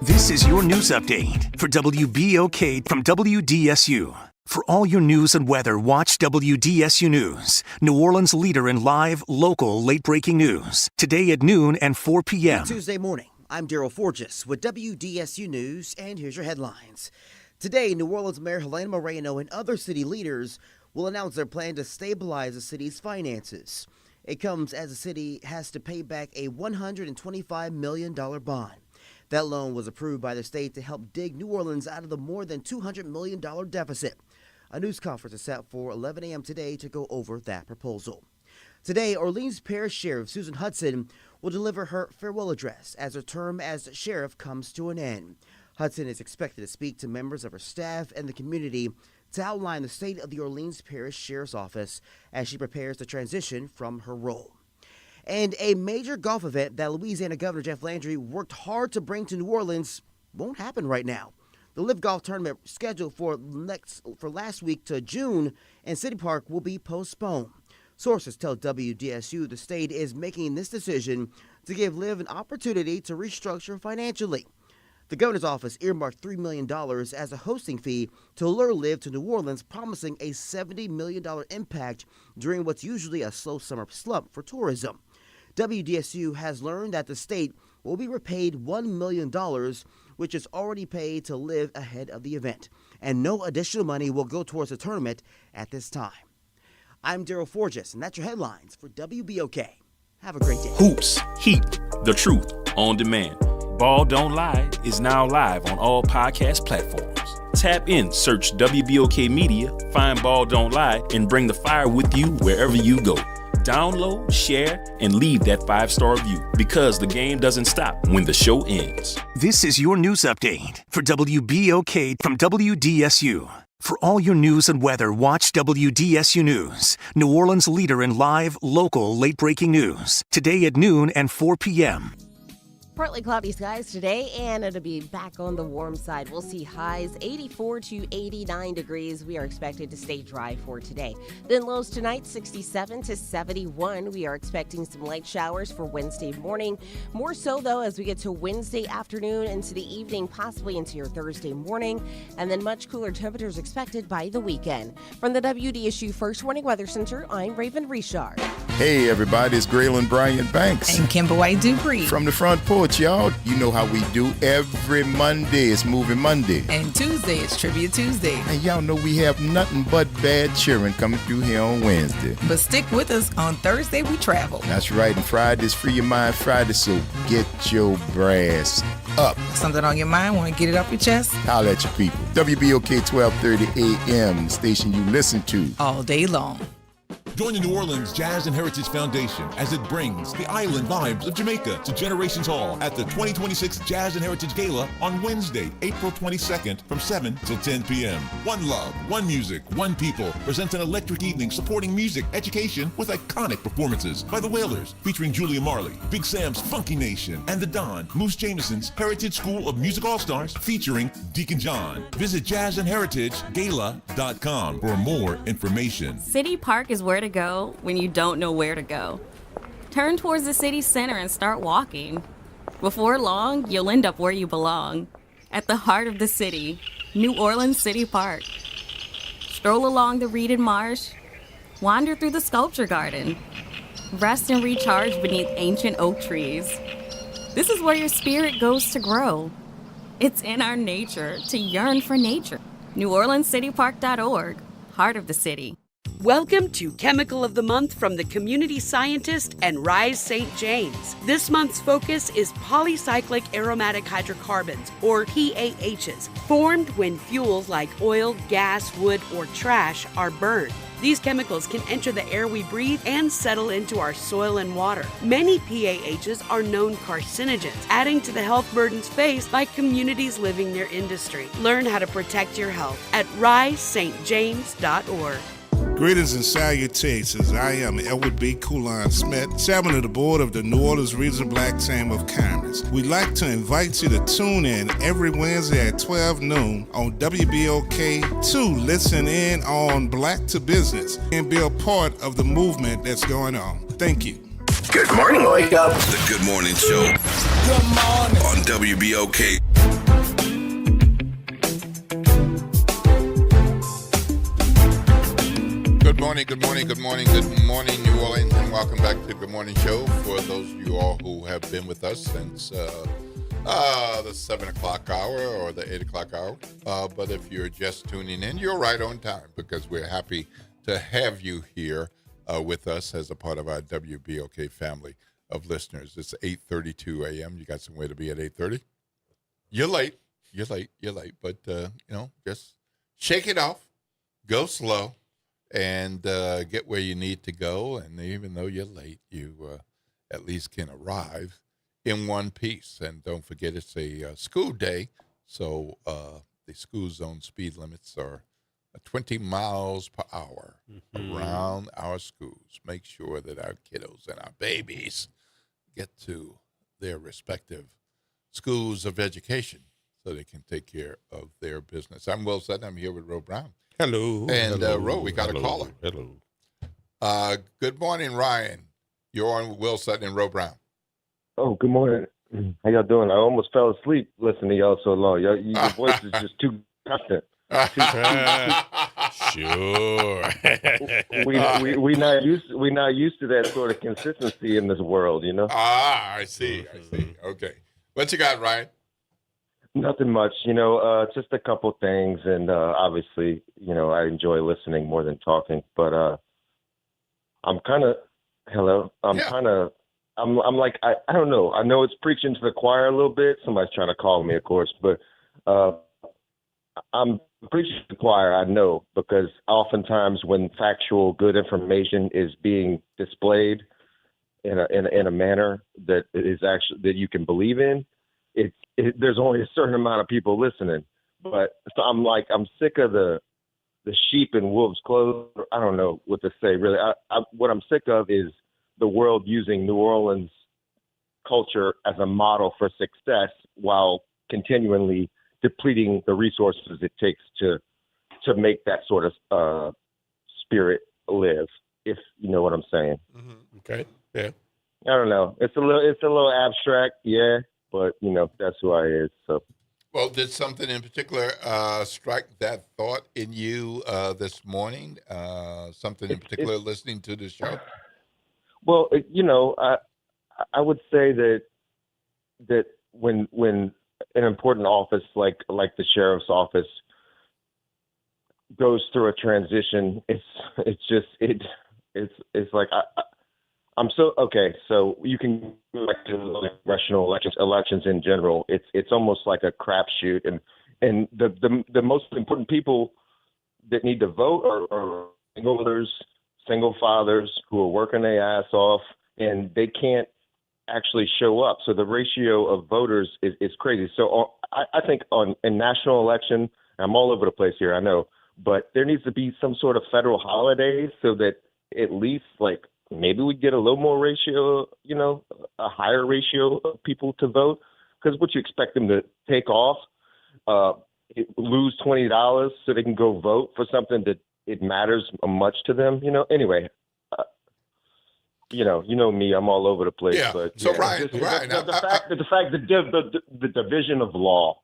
This is your news update for WBOK from WDSU. For all your news and weather, watch WDSU News, New Orleans' leader in live, local, late-breaking news. Today at noon and 4 p.m. Tuesday morning, I'm Daryl Forges with WDSU News, and here's your headlines. Today, New Orleans Mayor Helena Moreno and other city leaders will announce their plan to stabilize the city's finances. It comes as the city has to pay back a $125 million bond. That loan was approved by the state to help dig New Orleans out of the more than $200 million deficit. A news conference is set for 11 a.m. today to go over that proposal. Today, Orleans Parish Sheriff Susan Hudson will deliver her farewell address as her term as sheriff comes to an end. Hudson is expected to speak to members of her staff and the community to outline the state of the Orleans Parish Sheriff's Office as she prepares to transition from her role. And a major golf event that Louisiana Governor Jeff Landry worked hard to bring to New Orleans won't happen right now. The Live Golf Tournament scheduled for last week to June in City Park will be postponed. Sources tell WDSU the state is making this decision to give Live an opportunity to restructure financially. The governor's office earmarked $3 million as a hosting fee to lure Live to New Orleans, promising a $70 million impact during what's usually a slow summer slump for tourism. WDSU has learned that the state will be repaid $1 million, which is already paid to Live ahead of the event, and no additional money will go towards the tournament at this time. I'm Daryl Forges, and that's your headlines for WBOK. Have a great day. Hoops, Heat, The Truth, On Demand. Ball Don't Lie is now live on all podcast platforms. Tap in, search WBOK Media, find Ball Don't Lie, and bring the fire with you wherever you go. Download, share, and leave that 5-star review because the game doesn't stop when the show ends. This is your news update for WBOK from WDSU. For all your news and weather, watch WDSU News, New Orleans' leader in live, local, late-breaking news. Today at noon and 4 p.m. Partly cloudy skies today, and it'll be back on the warm side. We'll see highs 84 to 89 degrees. We are expected to stay dry for today. Then lows tonight, 67 to 71. We are expecting some light showers for Wednesday morning. More so, though, as we get to Wednesday afternoon into the evening, possibly into your Thursday morning. And then much cooler temperatures expected by the weekend. From the WDSU First Warning Weather Center, I'm Raven Richard. Hey, everybody, it's Graylin Bryant Banks. And Kimber White Dupree. From the front porch, y'all. You know how we do. Every Monday is Moving Monday. And Tuesday is Trivia Tuesday. And y'all know we have nothing but bad cheering coming through here on Wednesday. But stick with us. On Thursday, we travel. That's right. And Friday's Free Your Mind Friday, so get your brass up. Something on your mind? Want to get it off your chest? Holla at your people. WBOK 1230 AM, the station you listen to. All day long. Join the New Orleans Jazz and Heritage Foundation as it brings the island vibes of Jamaica to Generations Hall at the 2026 Jazz and Heritage Gala on Wednesday, April 22nd from 7 till 10 p.m. One love, one music, one people presents an electric evening supporting music, education with iconic performances by the Wailers featuring Julia Marley, Big Sam's Funky Nation, and the Don, Moose Jameson's Heritage School of Music All-Stars featuring Deacon John. Visit jazzandheritagegala.com for more information. City Park is where to go when you don't know where to go. Turn towards the city center and start walking. Before long, you'll end up where you belong, at the heart of the city, New Orleans City Park. Stroll along the reeded marsh, wander through the sculpture garden, rest and recharge beneath ancient oak trees. This is where your spirit goes to grow. It's in our nature to yearn for nature. NewOrleansCityPark.org, heart of the city. Welcome to Chemical of the Month from the Community Scientist and Rise St. James. This month's focus is polycyclic aromatic hydrocarbons, or PAHs, formed when fuels like oil, gas, wood, or trash are burned. These chemicals can enter the air we breathe and settle into our soil and water. Many PAHs are known carcinogens, adding to the health burdens faced by communities living near industry. Learn how to protect your health at risestjames.org. Greetings and salutations. I am Edward B. Coulon Smith, chairman of the board of the New Orleans Regional Black Chamber of Commerce. We'd like to invite you to tune in every Wednesday at 12 noon on WBOK to listen in on Black to Business and be a part of the movement that's going on. Thank you. Good morning, Wake Up. The Good Morning Show. Good morning. On WBOK. Good morning, good morning, good morning, good morning, New Orleans, and welcome back to the Good Morning Show. For those of you all who have been with us since the 7 o'clock hour or the 8 o'clock hour, but if you're just tuning in, you're right on time because we're happy to have you here with us as a part of our WBOK family of listeners. It's 8:32 a.m. You got somewhere to be at 8:30? You're late, but, just shake it off, go slow, and get where you need to go. And even though you're late, you at least can arrive in one piece. And don't forget, it's a school day, so the school zone speed limits are 20 miles per hour around our schools. Make sure that our kiddos and our babies get to their respective schools of education so they can take care of their business. I'm Will Sutton. I'm here with Ro Brown. Hello. And Ro, we got a caller. Hello. Good morning, Ryan. You're on with Will Sutton and Ro Brown. Oh, good morning. How y'all doing? I almost fell asleep listening to y'all so long. Your voice is just too constant. Sure. we not used to that sort of consistency in this world, you know. I see. Okay, what you got, Ryan? Nothing much, just a couple things, and obviously, I enjoy listening more than talking. But I'm kind of I'm like I don't know. I know it's preaching to the choir a little bit. Somebody's trying to call me, of course, but I'm preaching to the choir, I know, because oftentimes when factual, good information is being displayed in a manner that is actually that you can believe in, there's only a certain amount of people listening. But so I'm sick of the sheep in wolves' clothes. I don't know what to say really. What I'm sick of is the world using New Orleans culture as a model for success while continually depleting the resources it takes to make that sort of spirit live, if you know what I'm saying. Mm-hmm. Okay. Yeah. I don't know. It's a little abstract, yeah, but you know, that's who I is. So. Well, did something in particular strike that thought in you this morning? Something in particular listening to the show? Well, you know, I would say that when an important office like the sheriff's office goes through a transition, it's like I'm so okay. So you can go back to congressional elections in general. It's almost like a crapshoot, and the most important people that need to vote are single mothers, single fathers who are working their ass off, and they can't actually show up. So the ratio of voters is crazy. So I think in national election, I'm all over the place here, I know, but there needs to be some sort of federal holiday so that at least like maybe we get a little more ratio, you know, a higher ratio of people to vote. Because what you expect them to take off, lose $20 so they can go vote for something that it matters much to them, you know? Anyway, you know me, I'm all over the place. Yeah. But so yeah, Ryan, the fact that the division of law,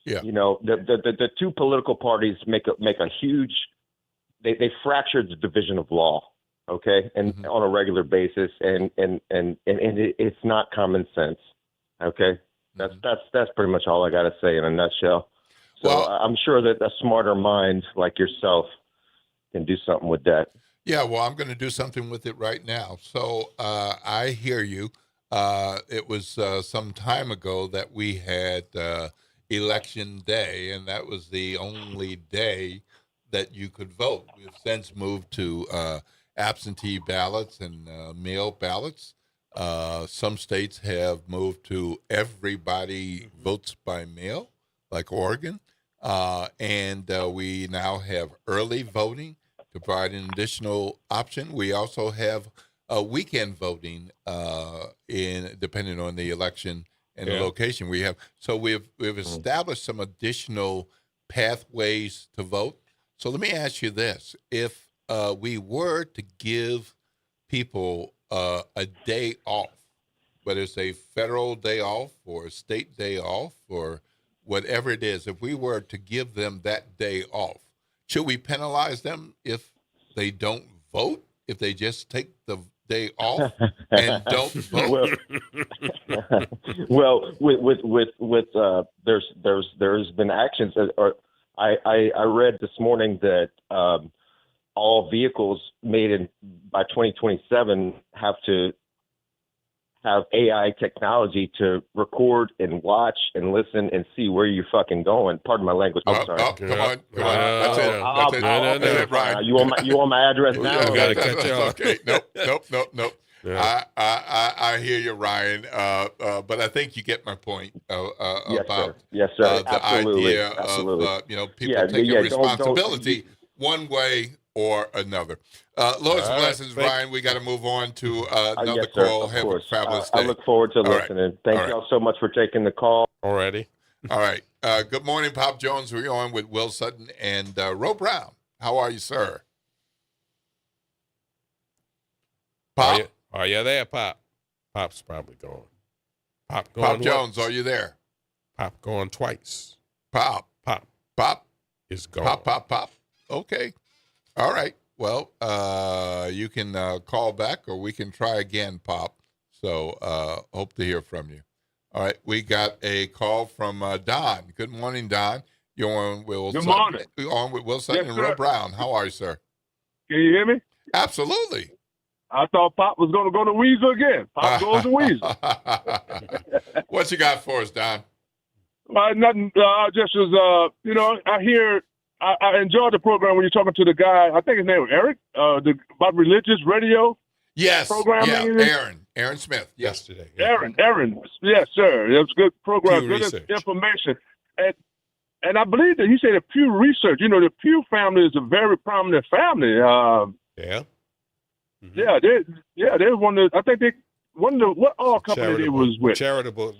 yeah, you know, the two political parties make a huge, they fractured the division of law. Okay, and on a regular basis, and it's not common sense. Okay, that's pretty much all I got to say in a nutshell. So well, I'm sure that a smarter mind like yourself can do something with that. Yeah, well, I'm going to do something with it right now. So I hear you. It was some time ago that we had election day, and that was the only day that you could vote. We've since moved to absentee ballots and mail ballots. Some states have moved to everybody votes by mail, like Oregon. And we now have early voting to provide an additional option. We also have weekend voting depending on the election and the location we have. So we've established some additional pathways to vote. So let me ask you this. If we were to give people a day off, whether it's a federal day off or a state day off or whatever it is, if we were to give them that day off, should we penalize them if they don't vote, if they just take the day off and don't vote? Well, there's been actions. I read this morning that all vehicles made by 2027 have to have AI technology to record and watch and listen and see where you're fucking going. Pardon my language. I'm sorry. Come on. That's it. Right. You want my address now? I gotta cut you off. Okay. Nope. Yeah. I hear you, Ryan. But I think you get my point about yes, sir. The idea of people taking responsibility one way or another. Lois and blessings, Ryan. We got to move on to another call. Have a fabulous day. I look forward to listening. Thank y'all so much for taking the call. Already. All right. Good morning, Pop Jones. We're on with Will Sutton and Ro Brown. How are you, sir? Pop? Are you there, Pop? Pop's probably gone. Pop Jones, are you there? Pop going twice. Pop is gone. Pop. Okay. All right. Well, you can call back or we can try again, Pop. So hope to hear from you. All right. We got a call from Don. Good morning, Don. You're on with Will Sutton. Morning. You're on with Will Sutton and Ro Brown. How are you, sir? Can you hear me? Absolutely. I thought Pop was going to go to Weasel again. Pop goes to Weasel. What you got for us, Don? Nothing. Just as I hear I enjoyed the program when you're talking to the guy. I think his name was Eric. About religious radio. Yes. Programming. Yeah. Aaron Smith. Yesterday. Aaron. Yes, sir. It was a good program. Pew Good Research. information. And I believe that he said the Pew Research. You know, the Pew family is a very prominent family. Yeah. Yeah, they're one of the, I think they one of the, what all company they was with. Charitable.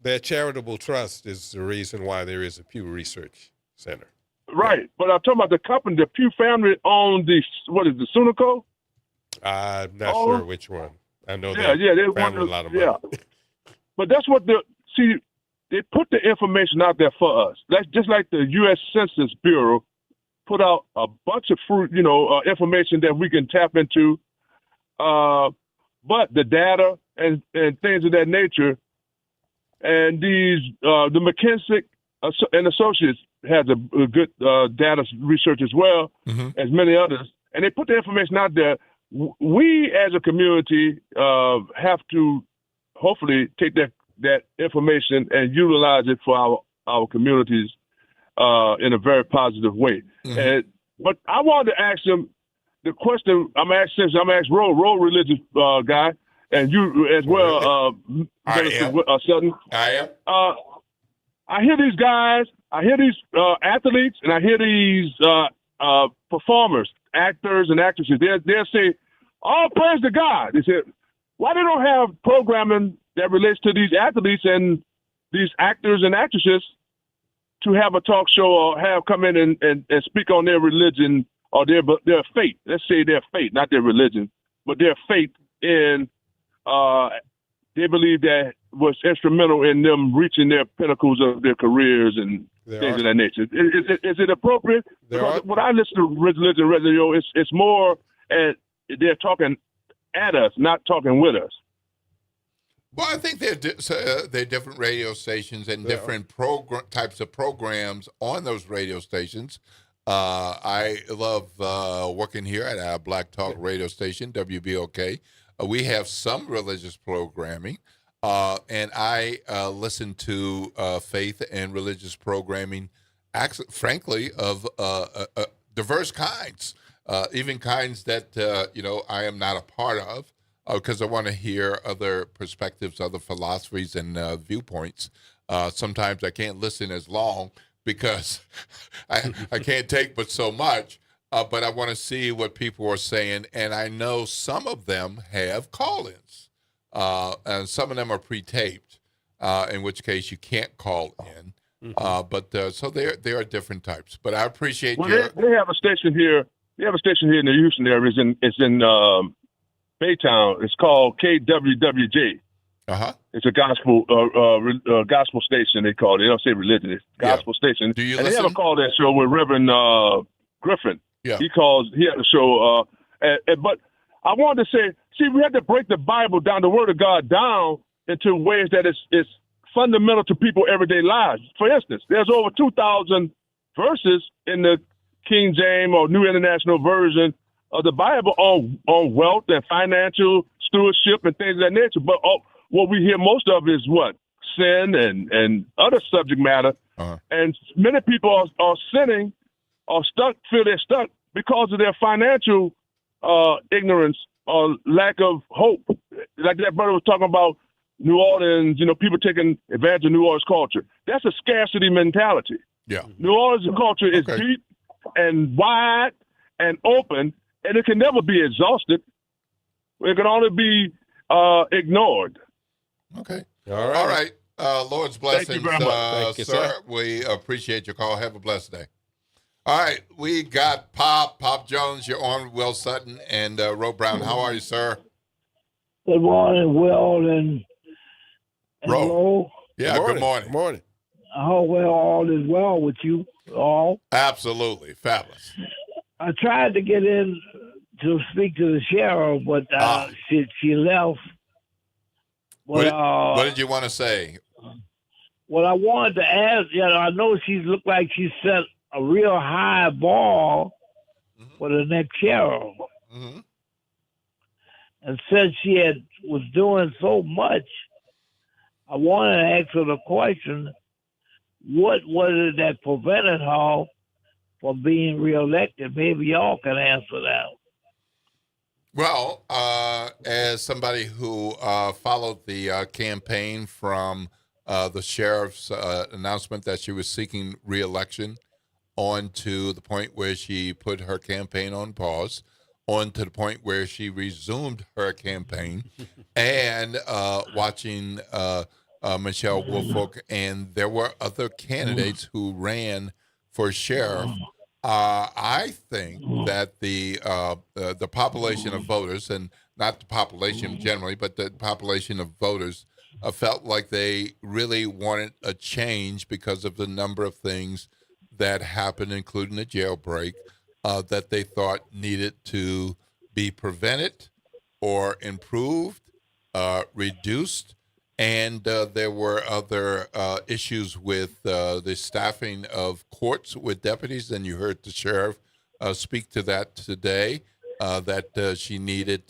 Their charitable trust is the reason why there is a Pew Research Center. Right, but I'm talking about the company. The Pew family owned the Sunico? I'm not sure which one. I know they found a lot of money. Yeah, but that's what they put the information out there for us. That's just like the U.S. Census Bureau put out a bunch of information that we can tap into. But the data and things of that nature, and the McKinsey and Associates has a good data research as well as many others, and they put the information out there. We as a community have to hopefully take that information and utilize it for our communities in a very positive way. But I wanted to ask them the question. I'm asking Roe religious guy, and you as well, Sutton. I am. I hear these guys, I hear these athletes, and I hear these performers, actors and actresses. They'll say, "All praise to God." They say, "Why they don't have programming that relates to these athletes and these actors and actresses to have a talk show or have come in and speak on their religion or their faith? Let's say their faith, not their religion, but their faith in they believe that was instrumental in them reaching their pinnacles of their careers and things of that nature. Is it appropriate? Because when I listen to religion radio, it's more they're talking at us, not talking with us. Well, I think there are different radio stations and different types of programs on those radio stations. I love working here at our Black Talk radio station, WBOK. We have some religious programming, and I listen to faith and religious programming, frankly, of diverse kinds, even kinds that, I am not a part of, because I want to hear other perspectives, other philosophies, and viewpoints. Sometimes I can't listen as long because I can't take but so much. But I want to see what people are saying, and I know some of them have call-ins, and some of them are pre-taped, in which case you can't call in. But so there are different types. But I appreciate they have a station here. They have a station here in the Houston area. It's in Baytown. It's called KWWJ. It's a gospel gospel station. They call it. They don't say religion. It's gospel station. Do you and listen? They have a call-in show with Reverend Griffin. Yeah. He had a show, but I wanted to say, we had to break the Bible down, the Word of God down into ways that it's fundamental to people's everyday lives. For instance, there's over 2,000 verses in the King James or New International Version of the Bible on wealth and financial stewardship and things of that nature. But what we hear most of is what? Sin and other subject matter. And many people are sinning or feel they're stuck because of their financial ignorance or lack of hope. Like that brother was talking about New Orleans, people taking advantage of New Orleans culture. That's a scarcity mentality. Yeah. New Orleans culture is deep and wide and open, and it can never be exhausted. It can only be ignored. Okay. All right. Lord's blessings, Thank you very much. Thank you, sir. We appreciate your call. Have a blessed day. All right, we got Pop Jones. You're on Will Sutton and Ro Brown. How are you, sir? Good morning, Will and Ro. Yeah, good morning. Morning. I hope all is well with you all. Absolutely. Fabulous. I tried to get in to speak to the sheriff, but she left. But, what did you want to say? What I wanted to ask, I know she looked like she set a real high bar for the next sheriff. And since she was doing so much, I wanted to ask her the question, what was it that prevented her for being reelected? Maybe y'all can answer that. Well, as somebody who followed the campaign from the sheriff's announcement that she was seeking reelection on to the point where she put her campaign on pause, on to the point where she resumed her campaign, and watching Michelle Woolfolk, and there were other candidates who ran for sheriff. I think that the population of voters, and not the population generally, but the population of voters, felt like they really wanted a change because of the number of things that happened, including the jailbreak, that they thought needed to be prevented or improved, reduced. And there were other issues with the staffing of courts with deputies, and you heard the sheriff speak to that today, that she needed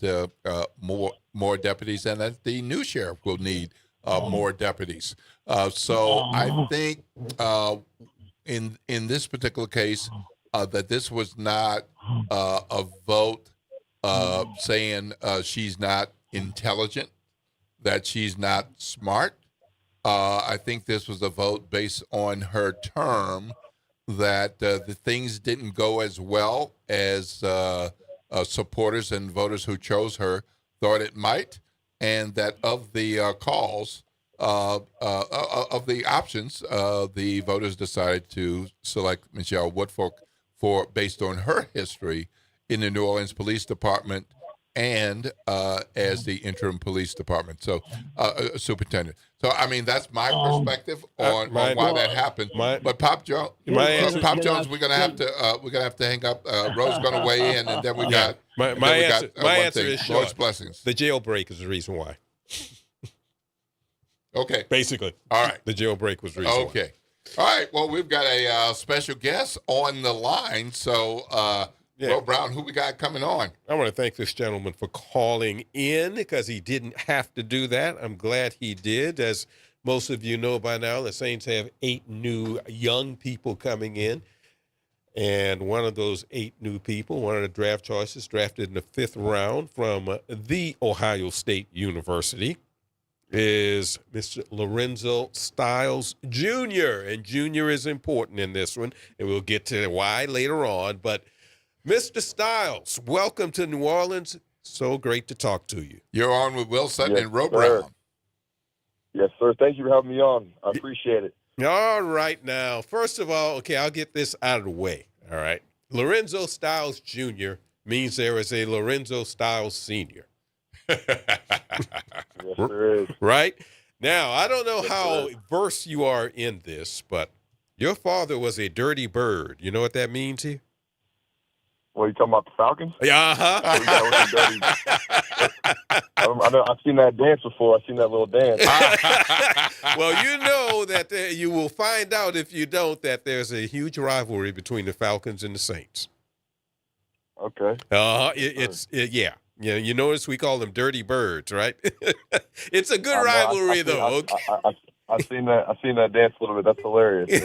more deputies, and that the new sheriff will need more deputies. So I think in this particular case, that this was not a vote saying she's not intelligent, that she's not smart. I think this was a vote based on her term, that the things didn't go as well as supporters and voters who chose her thought it might, and that of the calls, of the options, the voters decided to select Michelle Woolfolk based on her history in the New Orleans Police Department and as the interim police department, so superintendent. So I mean, that's my perspective on why that happened. But Pop Jones, we're gonna have to hang up. Rose gonna weigh in, and then we got my answer is short. Lord's blessings. The jailbreak is the reason why. Okay. Basically. All right. The jailbreak was the reason why. Okay. All right. Well, we've got a special guest on the line. So, Will Brown, who we got coming on? I want to thank this gentleman for calling in because he didn't have to do that. I'm glad he did. As most of you know by now, the Saints have 8 new young people coming in. And one of those 8 new people, one of the draft choices, drafted in the 5th round from The Ohio State University, is Mr. Lorenzo Styles Jr. And Jr. is important in this one, and we'll get to why later on. But Mr. Styles, welcome to New Orleans. So great to talk to you. You're on with Will Sutton and Ro Brown. Yes, sir. Thank you for having me on. I appreciate it. All right. Now, first of all, okay, I'll get this out of the way. All right. Lorenzo Styles Jr. means there is a Lorenzo Styles Sr. Yes, there is. Right? Now, I don't know how versed you are in this, but your father was a dirty bird. You know what that means to you? What, are you talking about the Falcons? Yeah, I know, I've seen that dance before. I've seen that little dance. Well, you know that you will find out if you don't that there's a huge rivalry between the Falcons and the Saints. Okay. Yeah. Yeah, you notice we call them dirty birds, right? It's a good rivalry, though. I've seen that dance a little bit. That's hilarious.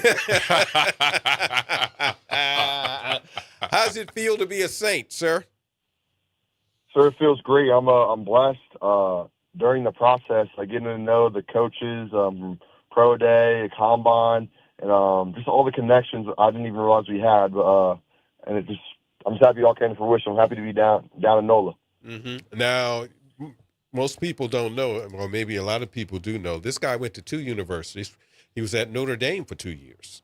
How's it feel to be a Saint, sir? Sir, it feels great. I'm blessed. During the process, getting to know the coaches, pro day, combine, and just all the connections I didn't even realize we had. And I'm just happy it all came to fruition. I'm happy to be down in NOLA. Mm-hmm. Now, most people don't know, or maybe a lot of people do know, this guy went to 2 universities. He was at Notre Dame for 2 years.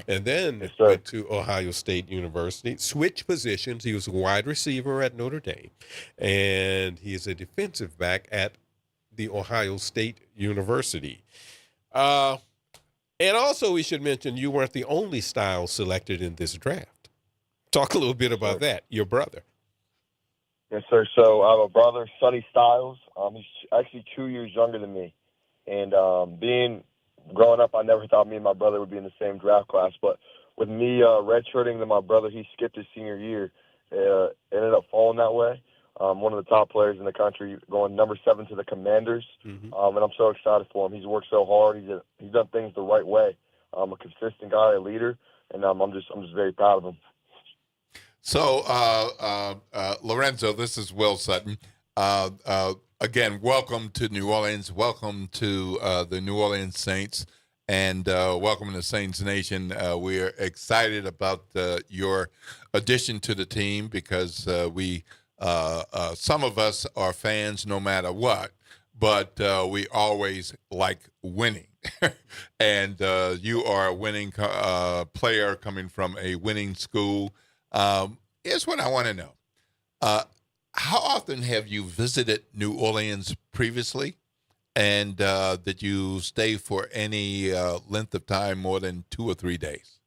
And then went to Ohio State University, switched positions. He was a wide receiver at Notre Dame, and he is a defensive back at the Ohio State University. And also, we should mention you weren't the only Styles selected in this draft. Talk a little bit about that, your brother. Yes, sir. So I have a brother, Sonny Styles. He's actually 2 years younger than me. And growing up, I never thought me and my brother would be in the same draft class. But with me redshirting, then my brother, he skipped his senior year. It ended up falling that way. One of the top players in the country, going number 7 to the Commanders. Mm-hmm. And I'm so excited for him. He's worked so hard. He's done things the right way. A consistent guy, a leader. and I'm just very proud of him. So, Lorenzo, this is Will Sutton. Again, welcome to New Orleans. Welcome to the New Orleans Saints, and welcome to Saints Nation. We are excited about your addition to the team because some of us are fans no matter what, but we always like winning. And you are a winning player coming from a winning school. Here's what I want to know. How often have you visited New Orleans previously? And did you stay for any length of time more than 2 or 3 days?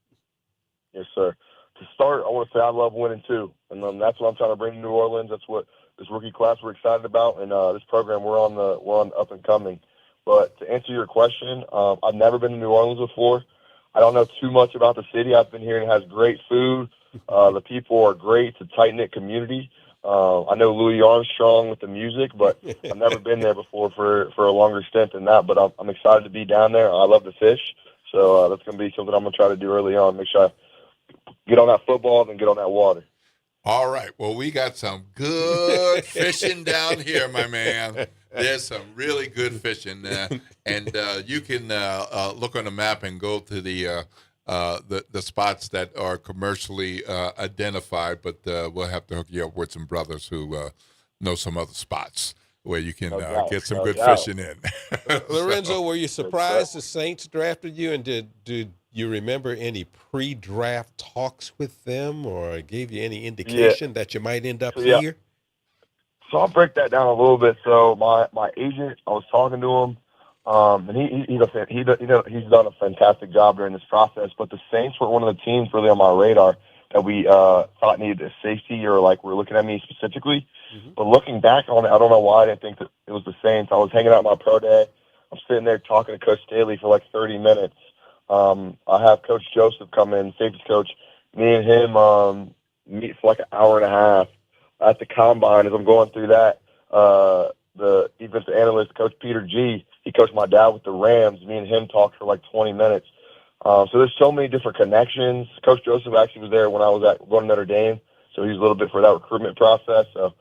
Yes, sir. To start, I want to say I love winning too. And that's what I'm trying to bring to New Orleans. That's what this rookie class we're excited about. And this program, we're on up and coming. But to answer your question, I've never been to New Orleans before. I don't know too much about the city. I've been here and it has great food. The people are great. It's a tight-knit community. I know Louis Armstrong with the music, but I've never been there before for a longer stint than that. But I'm excited to be down there. I love to fish, so that's going to be something I'm going to try to do early on. Make sure I get on that football and get on that water. All right. Well, we got some good fishing down here, my man. There's some really good fishing, and you can look on the map and go to the spots that are commercially identified. But we'll have to hook you up with some brothers who know some other spots where you can get some good fishing in. Lorenzo, were you surprised the Saints drafted you, and did you remember any pre-draft talks with them, or gave you any indication that you might end up here? So I'll break that down a little bit. So my agent, I was talking to him, and he's done a fantastic job during this process. But the Saints were one of the teams really on my radar that we thought needed a safety, or like were looking at me specifically. Mm-hmm. But looking back on it, I don't know why I didn't think that it was the Saints. I was hanging out at my pro day. I'm sitting there talking to Coach Staley for like 30 minutes. I have Coach Joseph come in, safety coach. Me and him meet for like an hour and a half at the combine. As I'm going through that, the defensive analyst, Coach Peter G., he coached my dad with the Rams. Me and him talked for like 20 minutes. So there's so many different connections. Coach Joseph actually was there when I was going to Notre Dame, so he was a little bit for that recruitment process. So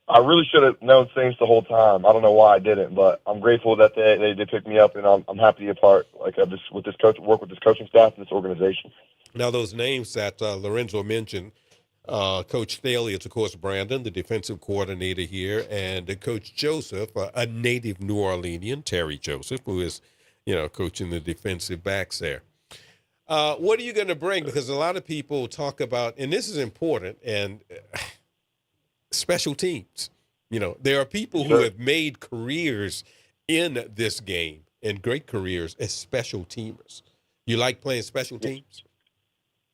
I really should have known Saints the whole time. I don't know why I didn't, but I'm grateful that they did pick me up, and I'm happy to be a part with this coach, work with this coaching staff and this organization. Now, those names that Lorenzo mentioned, Coach Staley is, of course, Brandon, the defensive coordinator here, and Coach Joseph, a native New Orleanian, Terry Joseph, who is, coaching the defensive backs there. What are you going to bring? Because a lot of people talk about, and this is important, and special teams. There are people who have made careers in this game, and great careers as special teamers. You like playing special teams?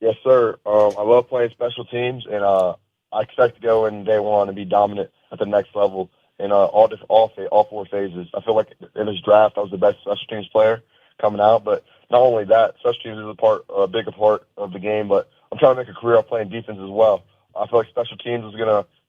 Yes, sir. I love playing special teams, and I expect to go in day one and be dominant at the next level in all four phases. I feel like in this draft, I was the best special teams player coming out. But not only that, special teams is a bigger part of the game. But I'm trying to make a career of playing defense as well. I feel like special teams is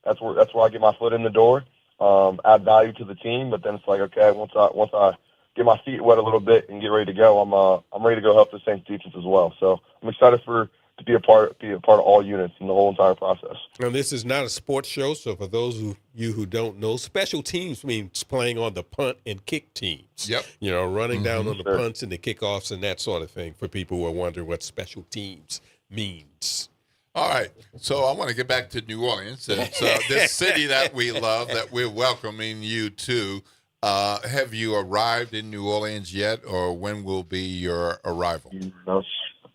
that's where I get my foot in the door, add value to the team. But then it's like, okay, once I get my feet wet a little bit and get ready to go, I'm ready to go help the Saints defense as well. So I'm excited to be a part of all units in the whole entire process. And this is not a sports show, so for those of you who don't know, special teams means playing on the punt and kick teams. Yep. Running down on the punts and the kickoffs and that sort of thing, for people who are wondering what special teams means. All right. So I want to get back to New Orleans. It's this city that we love, that we're welcoming you to. Have you arrived in New Orleans yet, or when will be your arrival?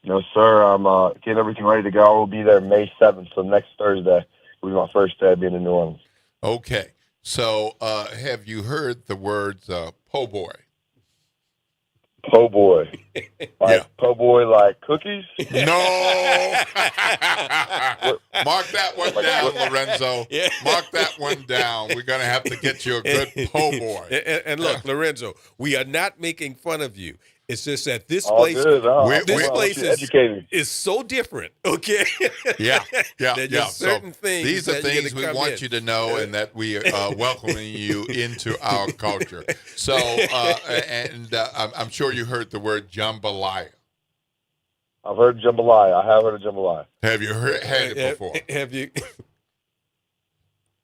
No, sir. I'm getting everything ready to go. I will be there May 7th, so next Thursday will be my first day being in New Orleans. Okay. So have you heard the words po' boy? Po' boy. Po' boy like cookies? No. Mark that one down, Lorenzo. Yeah. Mark that one down. We're going to have to get you a good po' boy. And look, Lorenzo, we are not making fun of you. It's just that this place is so different, okay? Yeah. Certain things. These are things we want you to know, and that we are welcoming you into our culture. So, I'm sure you heard the word jambalaya. I've heard jambalaya. I have heard of jambalaya. Have you had it before? Have you?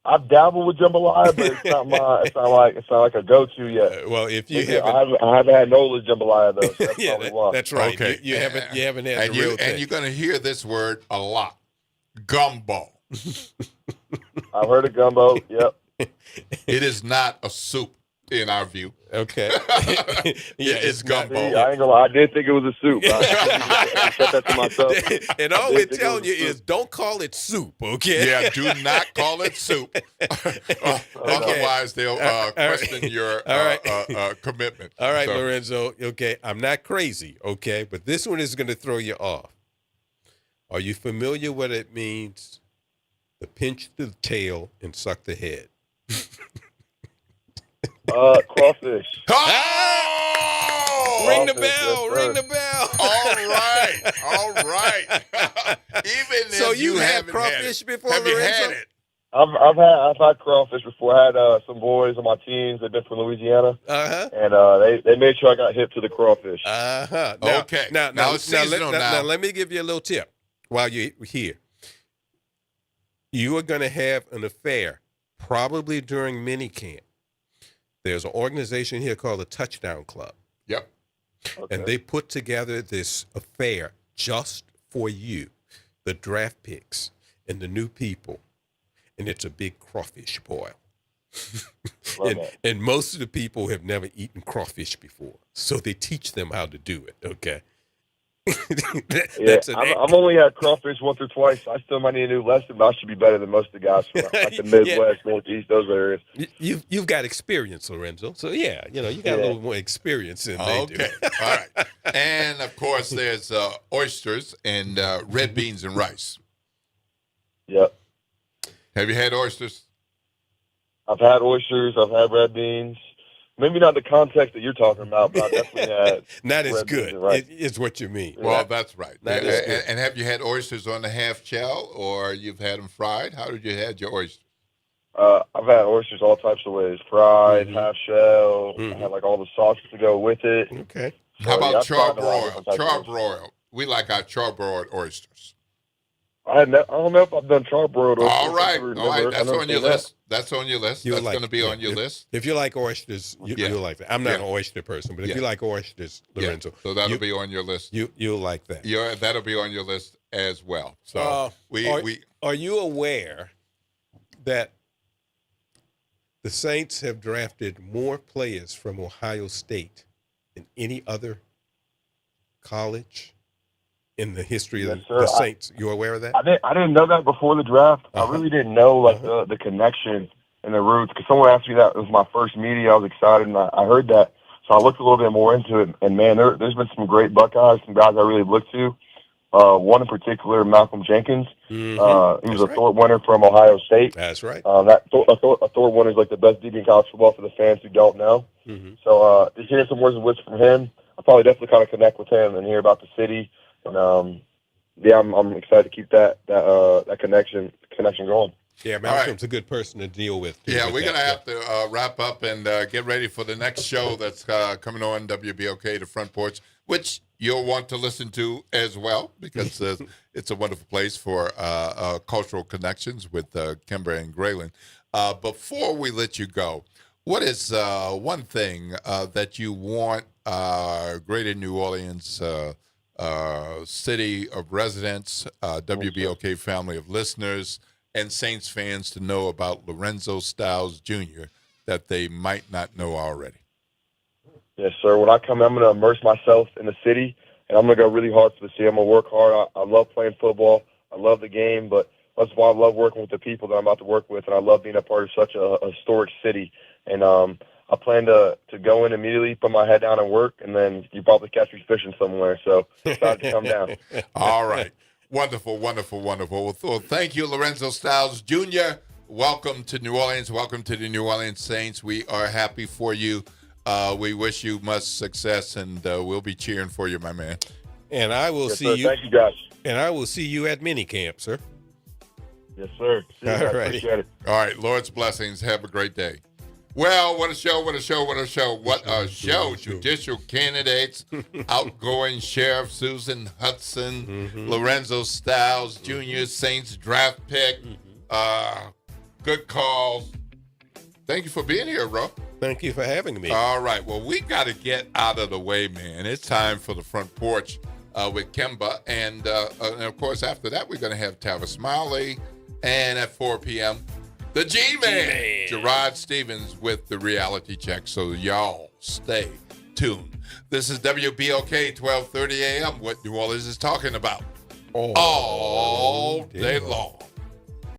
I've dabbled with jambalaya, but it's not like a go-to yet. Well, if you I haven't had Nola's jambalaya though. So that's probably why. That's right. Okay. You haven't had and the real thing. And you're going to hear this word a lot. Gumbo. I've heard of gumbo. Yep. It is not a soup in our view. Okay. It's gumbo. See, I ain't gonna lie. I did think it was a soup. I said that to myself. And all we're telling you is don't call it soup, okay? Yeah, do not call it soup. Otherwise, they'll question your commitment. All right, Lorenzo. Okay, I'm not crazy, okay? But this one is going to throw you off. Are you familiar what it means to pinch the tail and suck the head? Crawfish. Oh! Ring the bell. Ring the bell. All right. Even so if you had haven't crawfish had before, have Lorenzo? you had it? I've had crawfish before. I had some boys on my teams. They've been from Louisiana, and they made sure I got hip to the crawfish. Now, Okay. Now, it's seasonal now. let me give you a little tip while you're here. You are going to have an affair probably during minicamp. There's an organization here called the Touchdown Club. Yep. Okay. And they put together this affair just for you, the draft picks and the new people. And it's a big crawfish boil. and most of the people have never eaten crawfish before. So they teach them how to do it, okay? I've only had crawfish once or twice. I still might need a new lesson, but I should be better than most of the guys from like the Midwest, Northeast, those areas. You've got experience, Lorenzo. So you got a little more experience than they do. All right. And of course, there's oysters and red beans and rice. Yep. Have you had oysters? I've had oysters. I've had red beans. Maybe not the context that you're talking about, but I definitely had. Not as good. Is what you mean. Well, that's right. That is good. And have you had oysters on the half shell, or you've had them fried? How did you had your oysters? I've had oysters all types of ways: fried, half shell. I had like all the sauces to go with it. Okay. So, How about charbroiled? Charbroiled. We like our charbroiled oysters. I don't know if I've done charbroiled oysters. All right. That's on your list. That's on your list. That's going to be on your list. If you like oysters, you'll like that. I'm not an oyster person, but if you like oysters, Lorenzo, so that'll be on your list. You'll like that. That'll be on your list as well. So are you aware that the Saints have drafted more players from Ohio State than any other college in the history of the Saints? You aware of that? I didn't know that before the draft. I really didn't know the connection and the roots. Because someone asked me that. It was my first media. I was excited, and I heard that. So I looked a little bit more into it. And man, there's been some great Buckeyes, some guys I really looked to. One in particular, Malcolm Jenkins. He was a Thorpe winner from Ohio State. That's right. A Thorpe winner is like the best DB in college football for the fans who don't know. So to hear some words of wisdom from him, I'll probably definitely kind of connect with him and hear about the city. And I'm excited to keep that connection going. Yeah, Malcolm's a good person to deal with. Yeah, we're going to have to wrap up and get ready for the next show that's coming on WBOK, The Front Porch, which you'll want to listen to as well because it's a wonderful place for cultural connections with Kimber and Graylin. Before we let you go, what is one thing that you want Greater New Orleans city of residents, WBOK family of listeners, and Saints fans to know about Lorenzo Styles Jr. that they might not know already? Yes, sir. When I come in, I'm going to immerse myself in the city, and I'm going to go really hard for the city. I'm going to work hard. I love playing football. I love the game, but that's why I love working with the people that I'm about to work with, and I love being a part of such a historic city. And I plan to go in immediately, put my head down and work, and then you probably catch me fishing somewhere. So excited to come down. All right. Wonderful, wonderful, wonderful. Well, thank you, Lorenzo Styles Jr. Welcome to New Orleans. Welcome to the New Orleans Saints. We are happy for you. We wish you much success, and we'll be cheering for you, my man. And I will see you. Thank you, guys. And I will see you at minicamp, sir. Yes, sir. All right. Appreciate it. All right. Lord's blessings. Have a great day. Well, what a show, what a show, what a show. What a show. Judicial candidates, outgoing Sheriff Susan Hudson, Lorenzo Styles, Jr. Saints draft pick. Good calls. Thank you for being here, bro. Thank you for having me. All right. Well, we got to get out of the way, man. It's time for the front porch with Kemba. And of course, after that, we're going to have Tavis Smiley. And at 4 p.m., the G-Man, Gerard Stevens with the reality check. So y'all stay tuned. This is WBOK 1230 a.m. What New Orleans is talking about all day long.